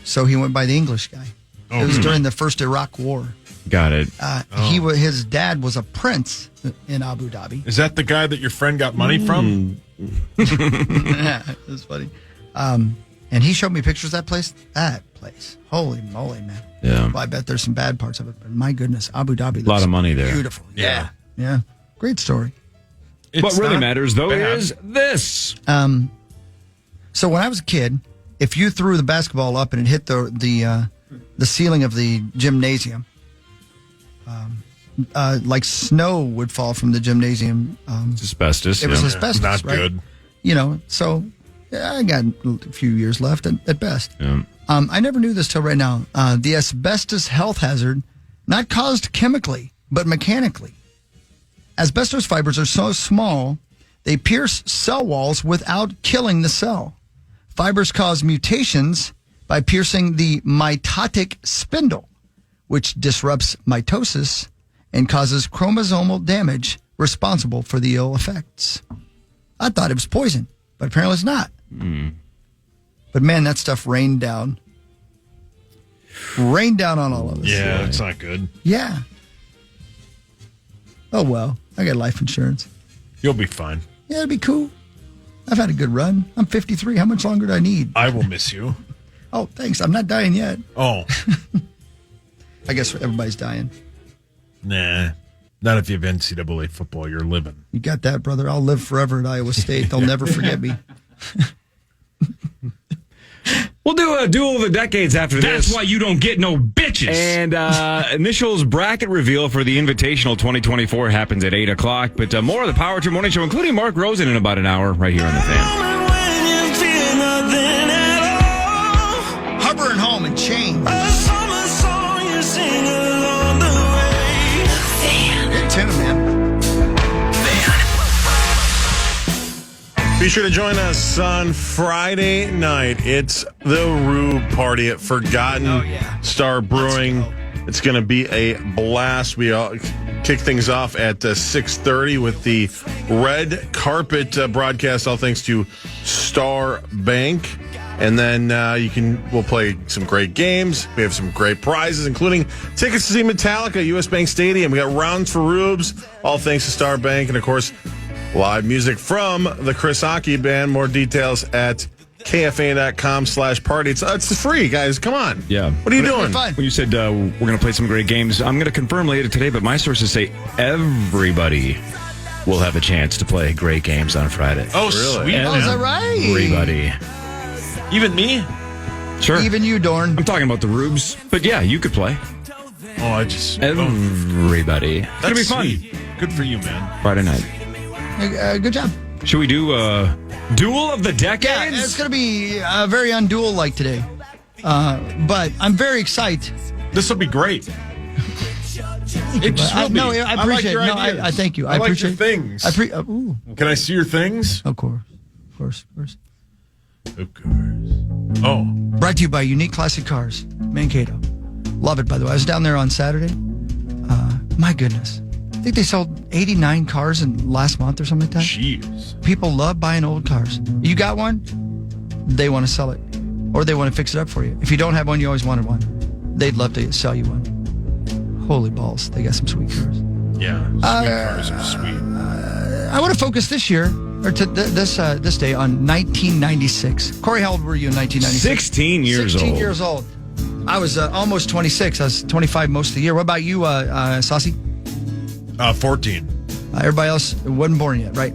So he went by the English guy. It was during the first Iraq War. Got it. His dad was a prince in Abu Dhabi. Is that the guy that your friend got money from? Yeah, that's funny. And he showed me pictures of that place. That place. Holy moly, man. Yeah. Well, I bet there's some bad parts of it, but my goodness, Abu Dhabi looks a lot of money there. Beautiful. Yeah. Great story. What really matters, though, is this. So when I was a kid, if you threw the basketball up and it hit the ceiling of the gymnasium, like snow would fall from the gymnasium. It's asbestos. It was asbestos, not right? good. So I got a few years left at best. Yeah. I never knew this till right now. The asbestos health hazard, not caused chemically, but mechanically. Asbestos fibers are so small, they pierce cell walls without killing the cell. Fibers cause mutations by piercing the mitotic spindle, which disrupts mitosis and causes chromosomal damage responsible for the ill effects. I thought it was poison, but apparently it's not. But man, that stuff rained down. Rained down on all of us. Yeah, it's not good. Yeah. Oh, well, I got life insurance. You'll be fine. Yeah, it'll be cool. I've had a good run. I'm 53. How much longer do I need? I will miss you. Oh, thanks. I'm not dying yet. Oh. I guess everybody's dying. Nah. Not if you have NCAA football. You're living. You got that, brother. I'll live forever at Iowa State. They'll never forget me. We'll do a duel of the decades after this. That's why you don't get no bitches. And initials bracket reveal for the Invitational 2024 happens at 8 o'clock. But more of the Power Trip Morning Show, including Mark Rosen, in about an hour right here on the Fan. Hubbard and Home and Chain. Good tune, man. Be sure to join us on Friday night. It's the Rube Party at Forgotten Star Brewing. It's going to be a blast. We kick things off at 6:30 with the red carpet broadcast, all thanks to Star Bank. And then we'll play some great games. We have some great prizes, including tickets to see Metallica at US Bank Stadium. We got rounds for Rubes, all thanks to Star Bank. And, of course, live music from the Chris Hockey Band. More details at KFAN.com/party. It's free, guys. Come on. Yeah. What are you doing? When you said we're going to play some great games, I'm going to confirm later today, but my sources say everybody will have a chance to play great games on Friday. Oh, really? Sweet. Oh, is that right? Everybody. Even me? Sure. Even you, Dorn. I'm talking about the Rubes, but yeah, you could play. Oh, I just... Everybody. That's going to be fun. Sweet. Good for you, man. Friday night. Good job. Should we do Duel of the Decades? Yeah, it's going to be very unduel-like today. But I'm very excited. This will be great. I appreciate it. I thank you. I like appreciate your things. Ooh. Can I see your things? Of course. Of course. Of course. Oh. Brought to you by Unique Classic Cars, Mankato. Love it, by the way. I was down there on Saturday. My goodness. I think they sold 89 cars in last month or something like that. Jeez. People love buying old cars. You got one? They want to sell it. Or they want to fix it up for you. If you don't have one, you always wanted one. They'd love to sell you one. Holy balls. They got some sweet cars. Yeah. Sweet cars are sweet. I want to focus this year, or this day, on 1996. Corey, how old were you in 1996? 16 years old. 16 years old. I was almost 26. I was 25 most of the year. What about you, Saucy? 14. Everybody else wasn't born yet, right?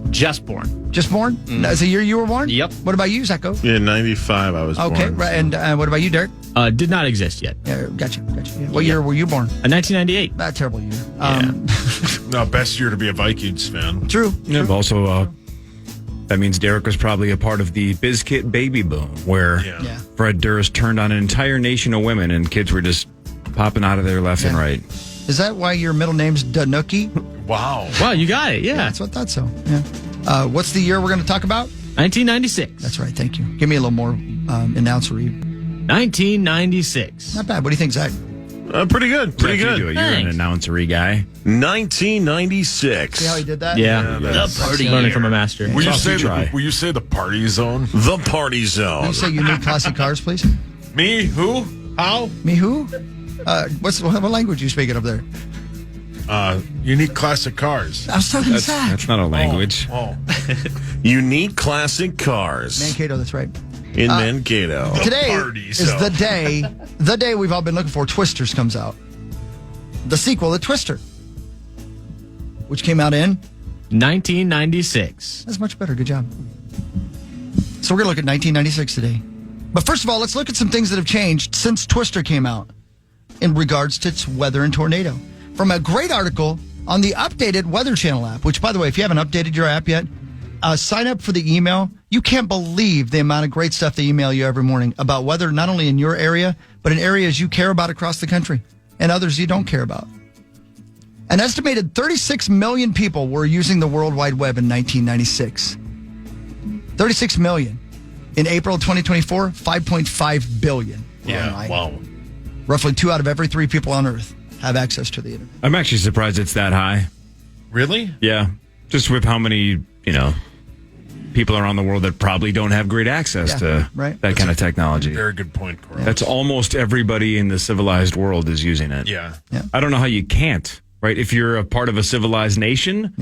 Just born. Just born? That's the year you were born? Yep. What about you, Zacho? Yeah, 95 I was born. Okay, right. And what about you, Derek? Did not exist yet. Yeah, gotcha. Yeah. What year were you born? 1998. Not a terrible year. No, best year to be a Vikings fan. True. Yeah, but also, that means Derek was probably a part of the BizKit baby boom, where Fred Durst turned on an entire nation of women, and kids were just popping out of there left and right. Is that why your middle name's Danuki? Wow. Wow, you got it. Yeah. That's what I thought so. Yeah. What's the year we're going to talk about? 1996. That's right. Thank you. Give me a little more announcery. 1996. Not bad. What do you think, Zach? Pretty good. Pretty good. You're an announcery guy. 1996. See how he did that? Yeah. The party. Learning from a master. Will you say the party zone? The party zone. Will you say you need classic cars, please? Me? Who? How? Me who? What language are you speaking up there? Unique classic cars. I was talking to Zach. That's not a language. Unique classic cars. Mankato, that's right. In Mankato. Today is the day we've all been looking for. Twisters comes out. The sequel to Twister, which came out in 1996. That's much better. Good job. So we're going to look at 1996 today. But first of all, let's look at some things that have changed since Twister came out in regards to its weather and tornado. From a great article on the updated Weather Channel app, which, by the way, if you haven't updated your app yet, sign up for the email. You can't believe the amount of great stuff they email you every morning about weather, not only in your area, but in areas you care about across the country and others you don't care about. An estimated 36 million people were using the World Wide Web in 1996. 36 million. In April 2024, 5.5 billion. Yeah, wow. Roughly 2 out of every 3 people on Earth have access to the internet. I'm actually surprised it's that high. Really? Yeah. Just with how many, people around the world that probably don't have great access to that kind of technology. Very good point, Corey. That's almost everybody in the civilized world is using it. Yeah. I don't know how you can't, right? If you're a part of a civilized nation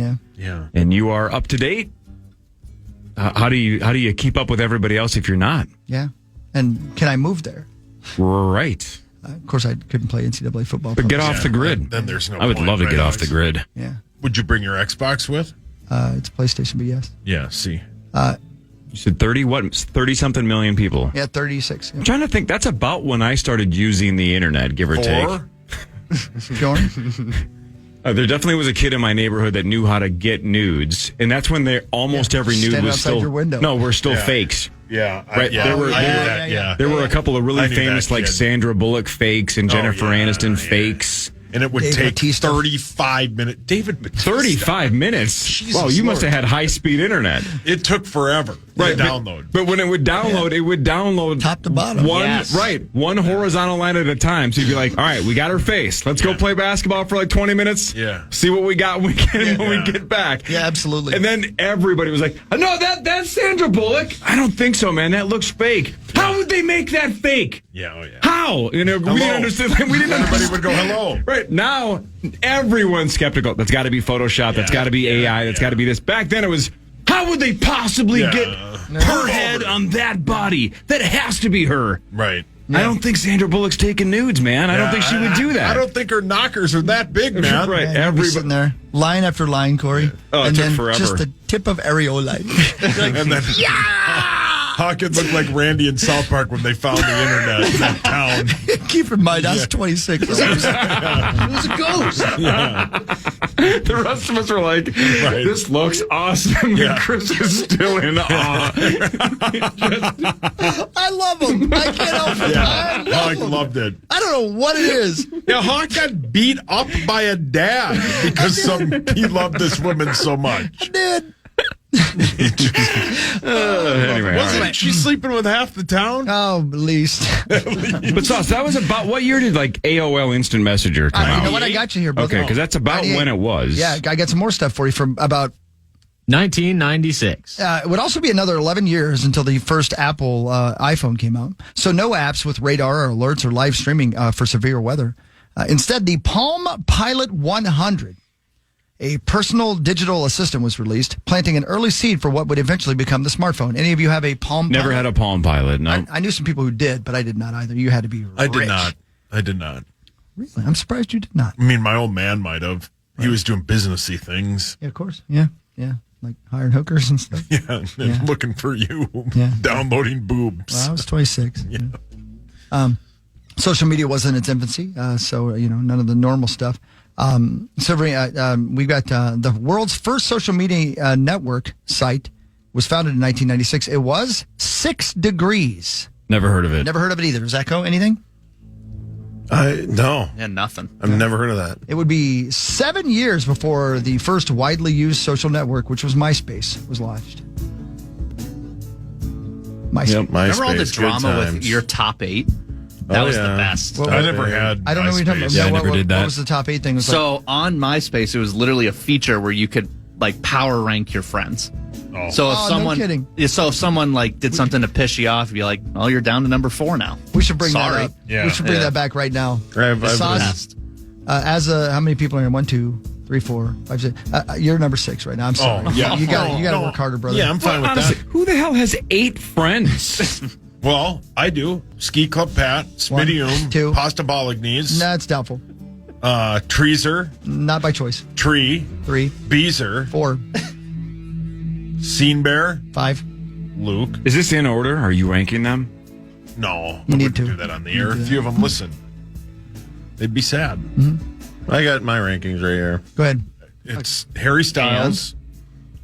and you are up to date, how do you keep up with everybody else if you're not? Yeah. And can I move there? Right. Of course, I couldn't play NCAA football. But get off the grid. Then there's no I would point, love to right? get off the grid. Yeah. Would you bring your Xbox with? It's PlayStation, but yes. Yeah, see. You said 30-something million people. Yeah, 36. Yeah. I'm trying to think. That's about when I started using the internet, give or take. Jordan? There definitely was a kid in my neighborhood that knew how to get nudes, and that's when almost every nude Stand was outside still your window. no, we're still fakes. Yeah, Right. There were a couple of I really knew famous that like kid. Sandra Bullock fakes and Jennifer Aniston fakes. And it would Dave take Bautista. 35 minutes. David Bautista. 35 minutes? Jesus Wow, you must have Lord. had high-speed internet. It took forever to download. But when it would download top to bottom. one horizontal line at a time. So you'd be like, all right, we got her face. Let's go play basketball for like 20 minutes. Yeah. See what we got when we get back. Yeah, absolutely. And then everybody was like, no, that's Sandra Bullock. I don't think so, man. That looks fake. How would they make that fake? Yeah, oh yeah. How? We didn't understand. Everybody would go, hello. Right. Now, everyone's skeptical. That's got to be Photoshop. That's got to be AI. That's got to be this. Back then, it was, how would they possibly get her head on that body? That has to be her. Right. I don't think Sandra Bullock's taking nudes, man. I don't think she would do that. I don't think her knockers are that big, man. Right. Yeah, you'd be sitting there, line after line, Corey. Oh, it and took then forever. just the tip of areola. And then Hawkins looked like Randy in South Park when they found the internet in that town. Keep in mind, I was 26. It was a ghost. The rest of us were like, this looks awesome. And Chris is still in awe. I love him. I can't help it. I love Hawk him. loved it. I don't know what it is. Yeah, Hawk got beat up by a dad because he loved this woman so much. I did. Anyway, Wasn't she sleeping with half the town? Oh, at least. But Sauce, that was about what year did like AOL Instant Messenger come out? You know what? I got you here, brother. Okay, because that's about 98. when it was. Yeah, I got some more stuff for you from about 1996. it would also be another 11 years until the first Apple iPhone came out. So no apps with radar or alerts or live streaming for severe weather. Instead, the Palm Pilot 100, a personal digital assistant, was released, planting an early seed for what would eventually become the smartphone. Any of you have a Palm Never Pilot? had a Palm Pilot, no. I knew some people who did, but I did not either. You had to be rich. I did not. Really? I'm surprised you did not. I mean, my old man might have. He was doing businessy things. Yeah, of course. Yeah. like hiring hookers and stuff. Yeah, looking for you. Yeah. Downloading boobs. Well, I was 26. Social media was in its infancy, so none of the normal stuff. So we've got the world's first social media network site was founded in 1996. It was 6 Degrees. Never heard of it. Never heard of it either. Zacko, anything? No. Yeah, nothing. I've never heard of that. It would be 7 years before the first widely used social network, which was MySpace, was launched. MySpace. Yep, MySpace. Remember all the Good drama with times. your top 8? That was the best. I never had. I don't know what you're talking about. Yeah, I never did that. What was the top 8 thing? So on MySpace, it was literally a feature where you could like power rank your friends. Oh. So if Oh, no someone, kidding. so if someone like did something to piss you off, you'd be like, "Oh, you're down to number 4 now." We should bring Sorry. that up. Yeah. We should bring Yeah. that back right now. I've Sauce, how many people are in? 1, 2, 3, 4, 5, 6. You're number 6 right now. I'm sorry. Oh, yeah. You got to work harder, brother. Yeah, I'm fine with Honestly, that. who the hell has 8 friends? Well, I do. Ski Club Pat, 1, Smidium, 2. Pasta Bolognese, Nah, it's doubtful. Treaser, Not by choice. Tree, 3, Beezer, 4, Scene Bear, 5. Luke. Is this in order? Are you ranking them? No, You I need wouldn't to. do that on the air. If few of them listen, they'd be sad. I got my rankings right here. Go ahead. It's Harry Styles.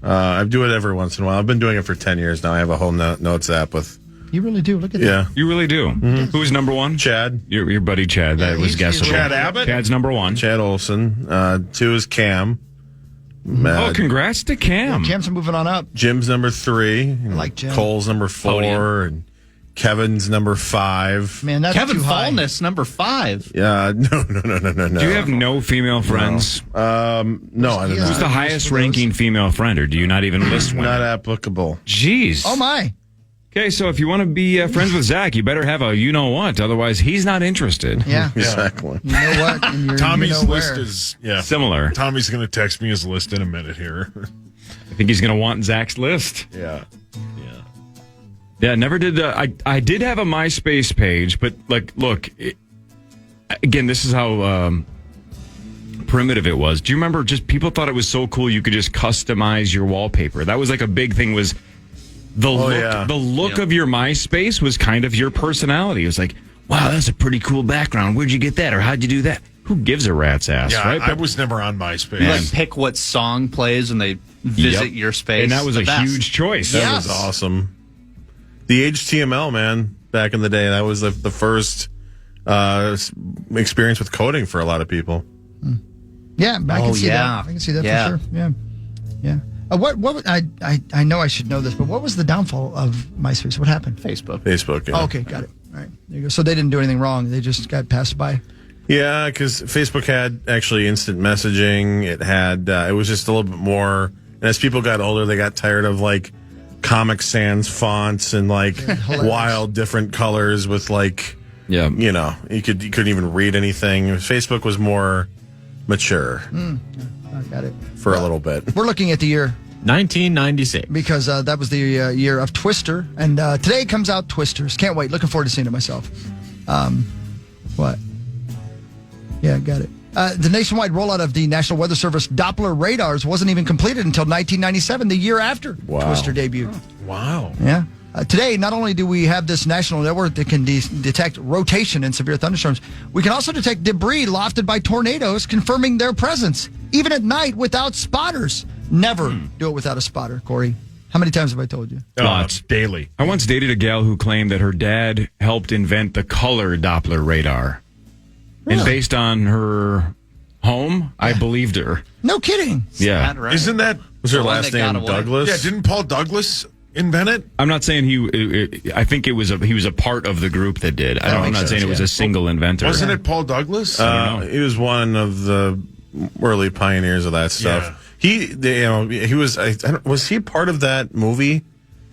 I do it every once in a while. I've been doing it for 10 years now. I have a whole notes app with. You really do. Look at that. Yeah. You really do. Who's number 1? Chad. Your buddy Chad. That was he's guessable. Chad Abbott? Chad's number 1. Chad Olson. 2 is Cam. Oh, congrats to Cam. Cam's moving on up. Jim's number 3. I like Jim. Cole's number 4. Podium. And Kevin's number 5. Man, that's Kevin too high. Fallness, number 5. Yeah. No. Do you have no female friends? No, I don't Who's the know. highest ranking female friend, or do you not even list one? Not applicable. Jeez. Oh, my. Okay, so if you want to be friends with Zach, you better have a you-know-what. Otherwise, he's not interested. Yeah. Exactly. You know what? And you're, Tommy's you know list where. is Similar. Tommy's going to text me his list in a minute here. I think he's going to want Zach's list. Yeah. Yeah, never did. I did have a MySpace page, but look, again, this is how primitive it was. Do you remember? Just people thought it was so cool you could just customize your wallpaper. That was like a big thing. Was the look? yeah. The look of your MySpace was kind of your personality. It was like, wow, that's a pretty cool background. Where'd you get that, or how'd you do that? Who gives a rat's ass, Yeah, right? I was never on MySpace. You like pick what song plays when they visit your space. and that was The a best. huge choice. That was awesome. The HTML, man, back in the day, that was the first experience with coding for a lot of people. Yeah, I can see yeah. that. I can see that Yeah. for sure. Yeah. Yeah. What I know I should know this, but what was the downfall of MySpace? What happened? Facebook, yeah. Oh, okay, got it. All right. There you go. So they didn't do anything wrong. They just got passed by. Yeah, because Facebook had actually instant messaging. It had, it was just a little bit more. And as people got older, they got tired of like Comic Sans fonts and like wild different colors with like, Yeah. you know, you couldn't even read anything. Facebook was more mature I got it. for a little bit. We're looking at the year 1996. because that was the year of Twister, and today comes out Twisters. Can't wait. Looking forward to seeing it myself. What? Yeah, got it. The nationwide rollout of the National Weather Service Doppler radars wasn't even completed until 1997, the year after Twister debuted. Wow. Yeah. Today, not only do we have this national network that can detect rotation in severe thunderstorms, we can also detect debris lofted by tornadoes, confirming their presence, even at night without spotters. Never do it without a spotter, Corey. How many times have I told you? Lots. Daily. I once dated a gal who claimed that her dad helped invent the color Doppler radar. Really? And based on her home, I believed her. No kidding. Yeah. Right. Isn't that Was her The one last that got name away. Douglas? Yeah, didn't Paul Douglas invent it? I'm not saying I think he was a part of the group that did. I'm not saying it was a single inventor. Wasn't it Paul Douglas? He was one of the early pioneers of that stuff. Yeah. He was. Was he part of that movie,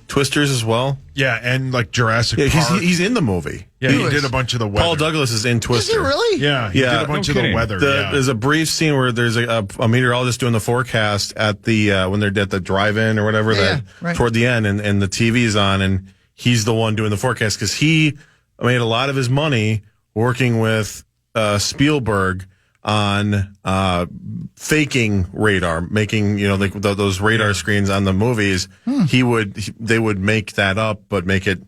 Twisters, as well? Yeah, and like Jurassic Yeah, Park. he's in the movie. Yeah, he did a bunch of the weather. Paul Douglas is in Twister. Is he really? Yeah, he did a bunch of the weather. Yeah. There's a brief scene where there's a meteorologist doing the forecast at the when they're at the drive-in or whatever right. toward the end, and the TV's on, and he's the one doing the forecast because he made a lot of his money working with Spielberg on faking radar, making those radar screens on the movies. They would make that up, but make it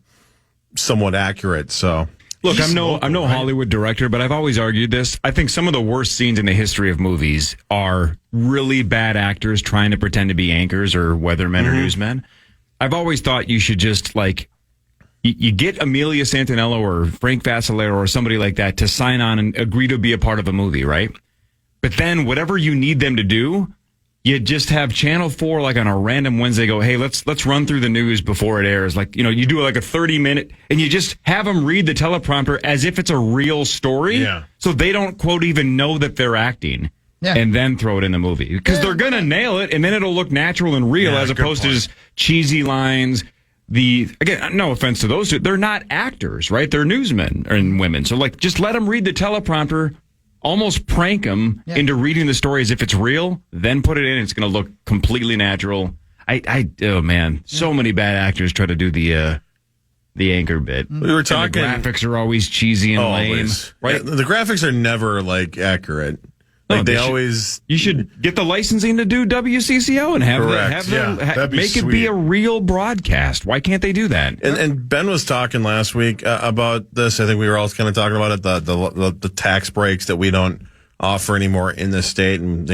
somewhat accurate. So. Look, I'm no Hollywood director, but I've always argued this. I think some of the worst scenes in the history of movies are really bad actors trying to pretend to be anchors or weathermen or newsmen. I've always thought you should just you get Amelia Santinello or Frank Vassalero or somebody like that to sign on and agree to be a part of a movie, right? But then whatever you need them to do, you just have Channel 4 on a random Wednesday go, hey, let's run through the news before it airs. You do a 30-minute, and you just have them read the teleprompter as if it's a real story. Yeah. So they don't, quote, even know that they're acting. Yeah. And then throw it in the movie. Because they're going to nail it, and then it'll look natural and real as opposed to just cheesy lines. Again, no offense to those two. They're not actors, right? They're newsmen and women. So, just let them read the teleprompter. Almost prank them into reading the story as if it's real, then put it in. It's going to look completely natural. Oh man, so many bad actors try to do the anchor bit. We were talking. And the graphics are always cheesy and lame, right? Yeah, the graphics are never accurate. You should get the licensing to do WCCO and have them make it be a real broadcast. Why can't they do that? And Ben was talking last week about this. I think we were all kind of talking about it, the tax breaks that we don't offer anymore in this state, and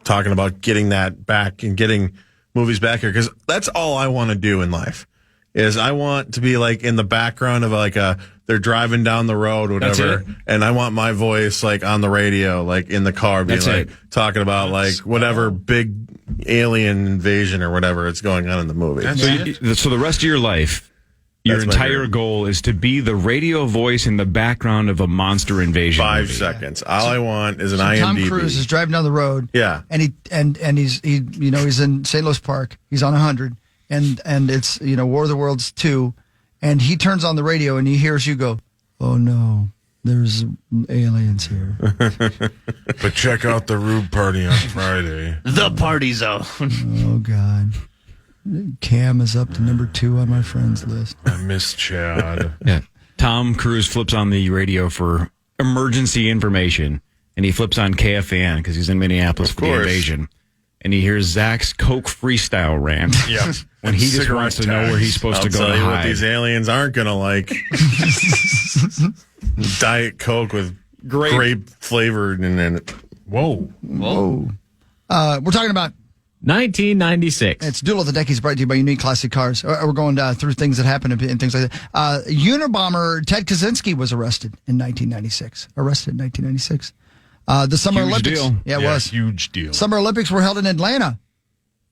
talking about getting that back and getting movies back here, because that's all I want to do in life. Is I want to be in the background of they're driving down the road, whatever, and I want my voice on the radio, in the car, being talking about whatever big alien invasion or whatever it's going on in the movie. So the rest of your life, your entire goal is to be the radio voice in the background of a monster invasion 5 movie. seconds. All I want is an IMDb. Tom Cruise is driving down the road. Yeah, and he's in St. Louis Park. He's on 100. And it's, War of the Worlds 2, and he turns on the radio and he hears you go, oh no, there's aliens here. But check out the Rube party on Friday. The party zone. Oh God. Cam is up to number 2 on my friends list. I miss Chad. Yeah. Tom Cruise flips on the radio for emergency information, and he flips on KFAN because he's in Minneapolis for the invasion. And he hears Zach's Coke freestyle rant. Yeah. When he just wants to know where he's supposed to go I'll to tell you hide. what these aliens aren't going to like. Diet Coke with grape flavored in it. Whoa. We're talking about 1996. It's Duel of the Decades, brought to you by Unique Classic Cars. We're going through things that happened and things like that. Unabomber Ted Kaczynski was arrested in 1996. The Summer Huge Olympics. deal. Yeah, it was. Huge deal. Summer Olympics were held in Atlanta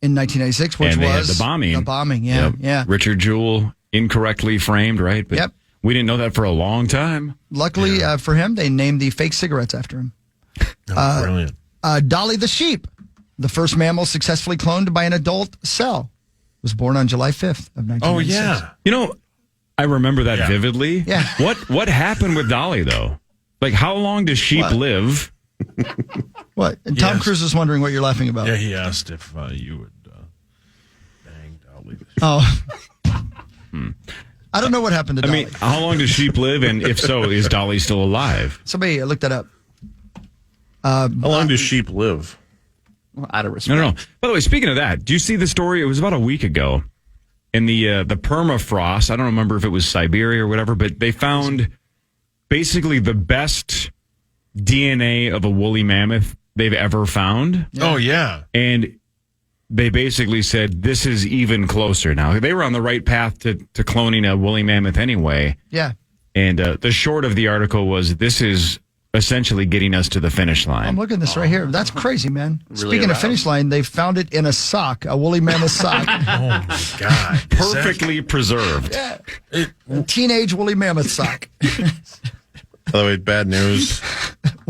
in 1996, which and they was had the bombing. The bombing, yeah. Yep. Yeah. Richard Jewell incorrectly framed, right? But we didn't know that for a long time. Luckily for him, they named the fake cigarettes after him. Brilliant. Dolly the sheep, the first mammal successfully cloned by an adult cell, was born on July 5th of 1996. Oh, yeah. I remember that vividly. Yeah. What happened with Dolly, though? How long does sheep live? What? And Tom Cruise is wondering what you're laughing about. Yeah, he asked if you would bang Dolly. Oh. I don't know what happened to Dolly. I mean, how long does sheep live? And if so, is Dolly still alive? Somebody looked that up. How long do sheep live? Well, out of respect. No. By the way, speaking of that, do you see the story? It was about a week ago. In the permafrost, I don't remember if it was Siberia or whatever, but they found basically the best DNA of a woolly mammoth they've ever found. Yeah. Oh, yeah. And they basically said, this is even closer now. They were on the right path to cloning a woolly mammoth anyway. Yeah. And the short of the article was, this is essentially getting us to the finish line. I'm looking at this right here. That's crazy, man. Really Speaking of aroused. finish line, they found it in a sock, a woolly mammoth sock. Oh, my God. Perfectly preserved. Yeah. A teenage woolly mammoth sock. By the way, bad news.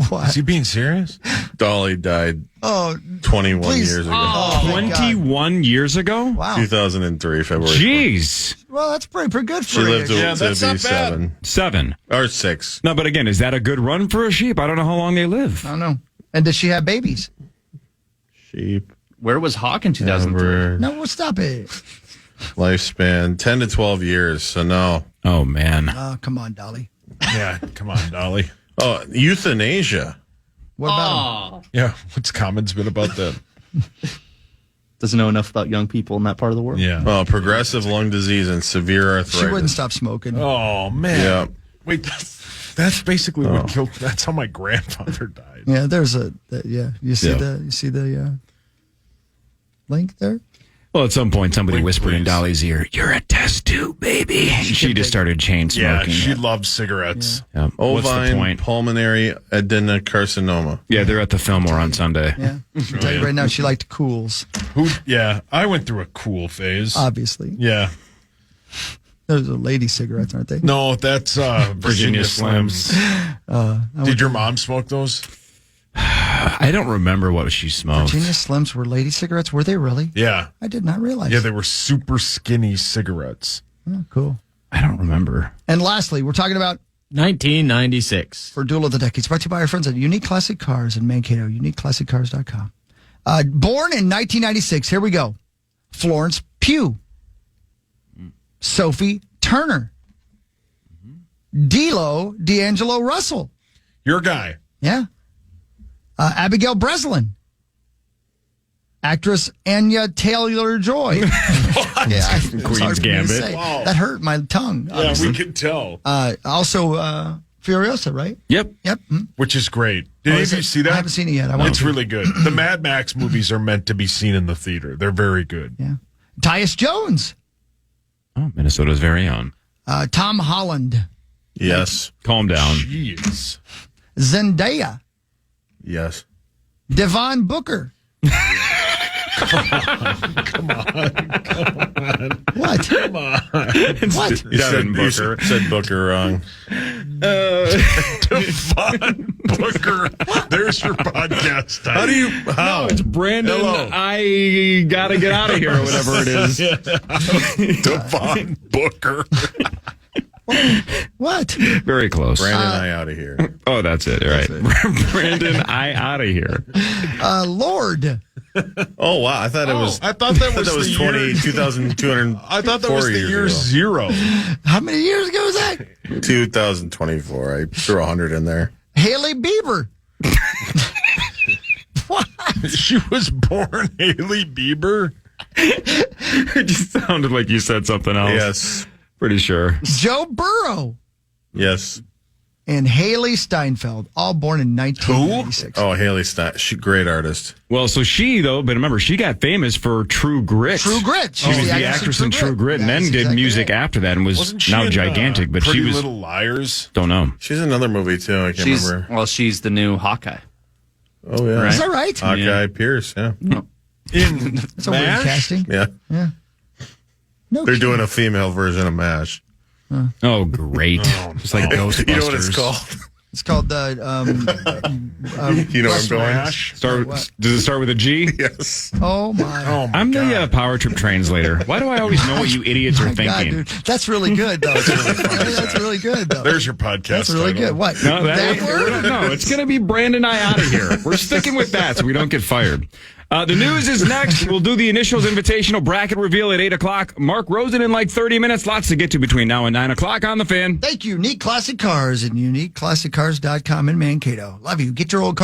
What? Is he being serious? Dolly died 21 please. years ago. Oh, 21 years ago? Wow. 2003, February. Jeez. Well, that's pretty good for She you. lived to that's be not bad. 7. 7. Or 6. No, but again, is that a good run for a sheep? I don't know how long they live. I don't know. And did she have babies? Sheep. Where was Hawk in 2003? No, well, stop it. Lifespan 10 to 12 years. So no. Oh, man. Come on, Dolly. Yeah, come on, Dolly. Oh, euthanasia. What about him? Yeah, what's Common's been about that? Doesn't know enough about young people in that part of the world. Yeah. Well, progressive lung disease and severe arthritis. She wouldn't stop smoking. Oh, man. Yeah. Wait, that's basically what killed. That's how my grandfather died. Yeah, there's You see the link there? Well, at some point, somebody whispered in Dolly's ear, "You're a test tube, baby." And she just started chain smoking. Yeah, she loves cigarettes. Yeah. What's the Ovine point? pulmonary adenocarcinoma. Yeah, they're at the Fillmore on Sunday. Yeah. I can tell you right now, she liked Cools. Yeah, I went through a cool phase. Obviously. Yeah. Those are lady cigarettes, aren't they? No, that's Virginia Slims. Did your mom smoke those? I don't remember what she smoked. Virginia Slims were lady cigarettes? Were they really? Yeah. I did not realize. Yeah, they were super skinny cigarettes. Oh, cool. I don't remember. And lastly, we're talking about 1996. For Duel of the Decades, brought to you by our friends at Unique Classic Cars in Mankato, uniqueclassiccars.com. Born in 1996, here we go. Florence Pugh. Sophie Turner. D'Angelo Russell. Your guy. Yeah. Abigail Breslin. Actress Anya Taylor-Joy. Queen's Gambit. Wow. That hurt my tongue. Yeah, we could tell. Also, Furiosa, right? Yep. Which is great. Did any of you see that? I haven't seen it yet. It's really good. The Mad Max movies are meant to be seen in the theater. They're very good. Yeah. Tyus Jones. Oh, Minnesota's very own. Tom Holland. Yes. Calm down. Jeez. Zendaya. Yes. Devon Booker. Come on. What? Come on. What? You said Booker wrong. Devon Booker. There's your podcast title. No, it's Brandon. Hello. I gotta get out of here, or whatever it is. Devon Booker. What? Very close. Brandon, I out of here. Oh, that's it. All right. Brandon, I out of here. Lord. Oh, wow. I thought it was. I thought that was, was the 2,200. I thought that was the year zero. How many years ago was that? 2024. I threw 100 in there. Haley Bieber. What? She was born Haley Bieber. It just sounded like you said something else. Yes. Pretty sure. Joe Burrow. Yes. And Haley Steinfeld, all born in 1996. Oh, Haley Stein. Great artist. Well, so she, though, but remember, she got famous for True Grit. True Grit. She was the actress in True Grit, and then did music after that and was now gigantic. But Pretty she was. Little Liars. Don't know. She's in another movie, too. I can't remember. Well, she's the new Hawkeye. Oh, yeah. Right? Is that right? Hawkeye Pierce, yeah. In That's a weird casting. Yeah. Yeah. No They're kidding. doing a female version of MASH. Oh, great. It's like Ghostbusters. You know what it's called? It's called the. You know what I'm going? Does it start with a G? Yes. Oh my! I'm the Power Trip translator. Why do I always know what you idiots are God, thinking? dude. That's really good, though. That's really good, though. There's your podcast. That's really title. good. What? No, that word? No, it's going to be Brandon I out of here. We're sticking with that so we don't get fired. The news is next. We'll do the initials invitational bracket reveal at 8 o'clock. Mark Rosen in like 30 minutes. Lots to get to between now and 9 o'clock on the Fan. Thank you, Unique Classic Cars and uniqueclassiccars.com in Mankato. Love you. Get your old car.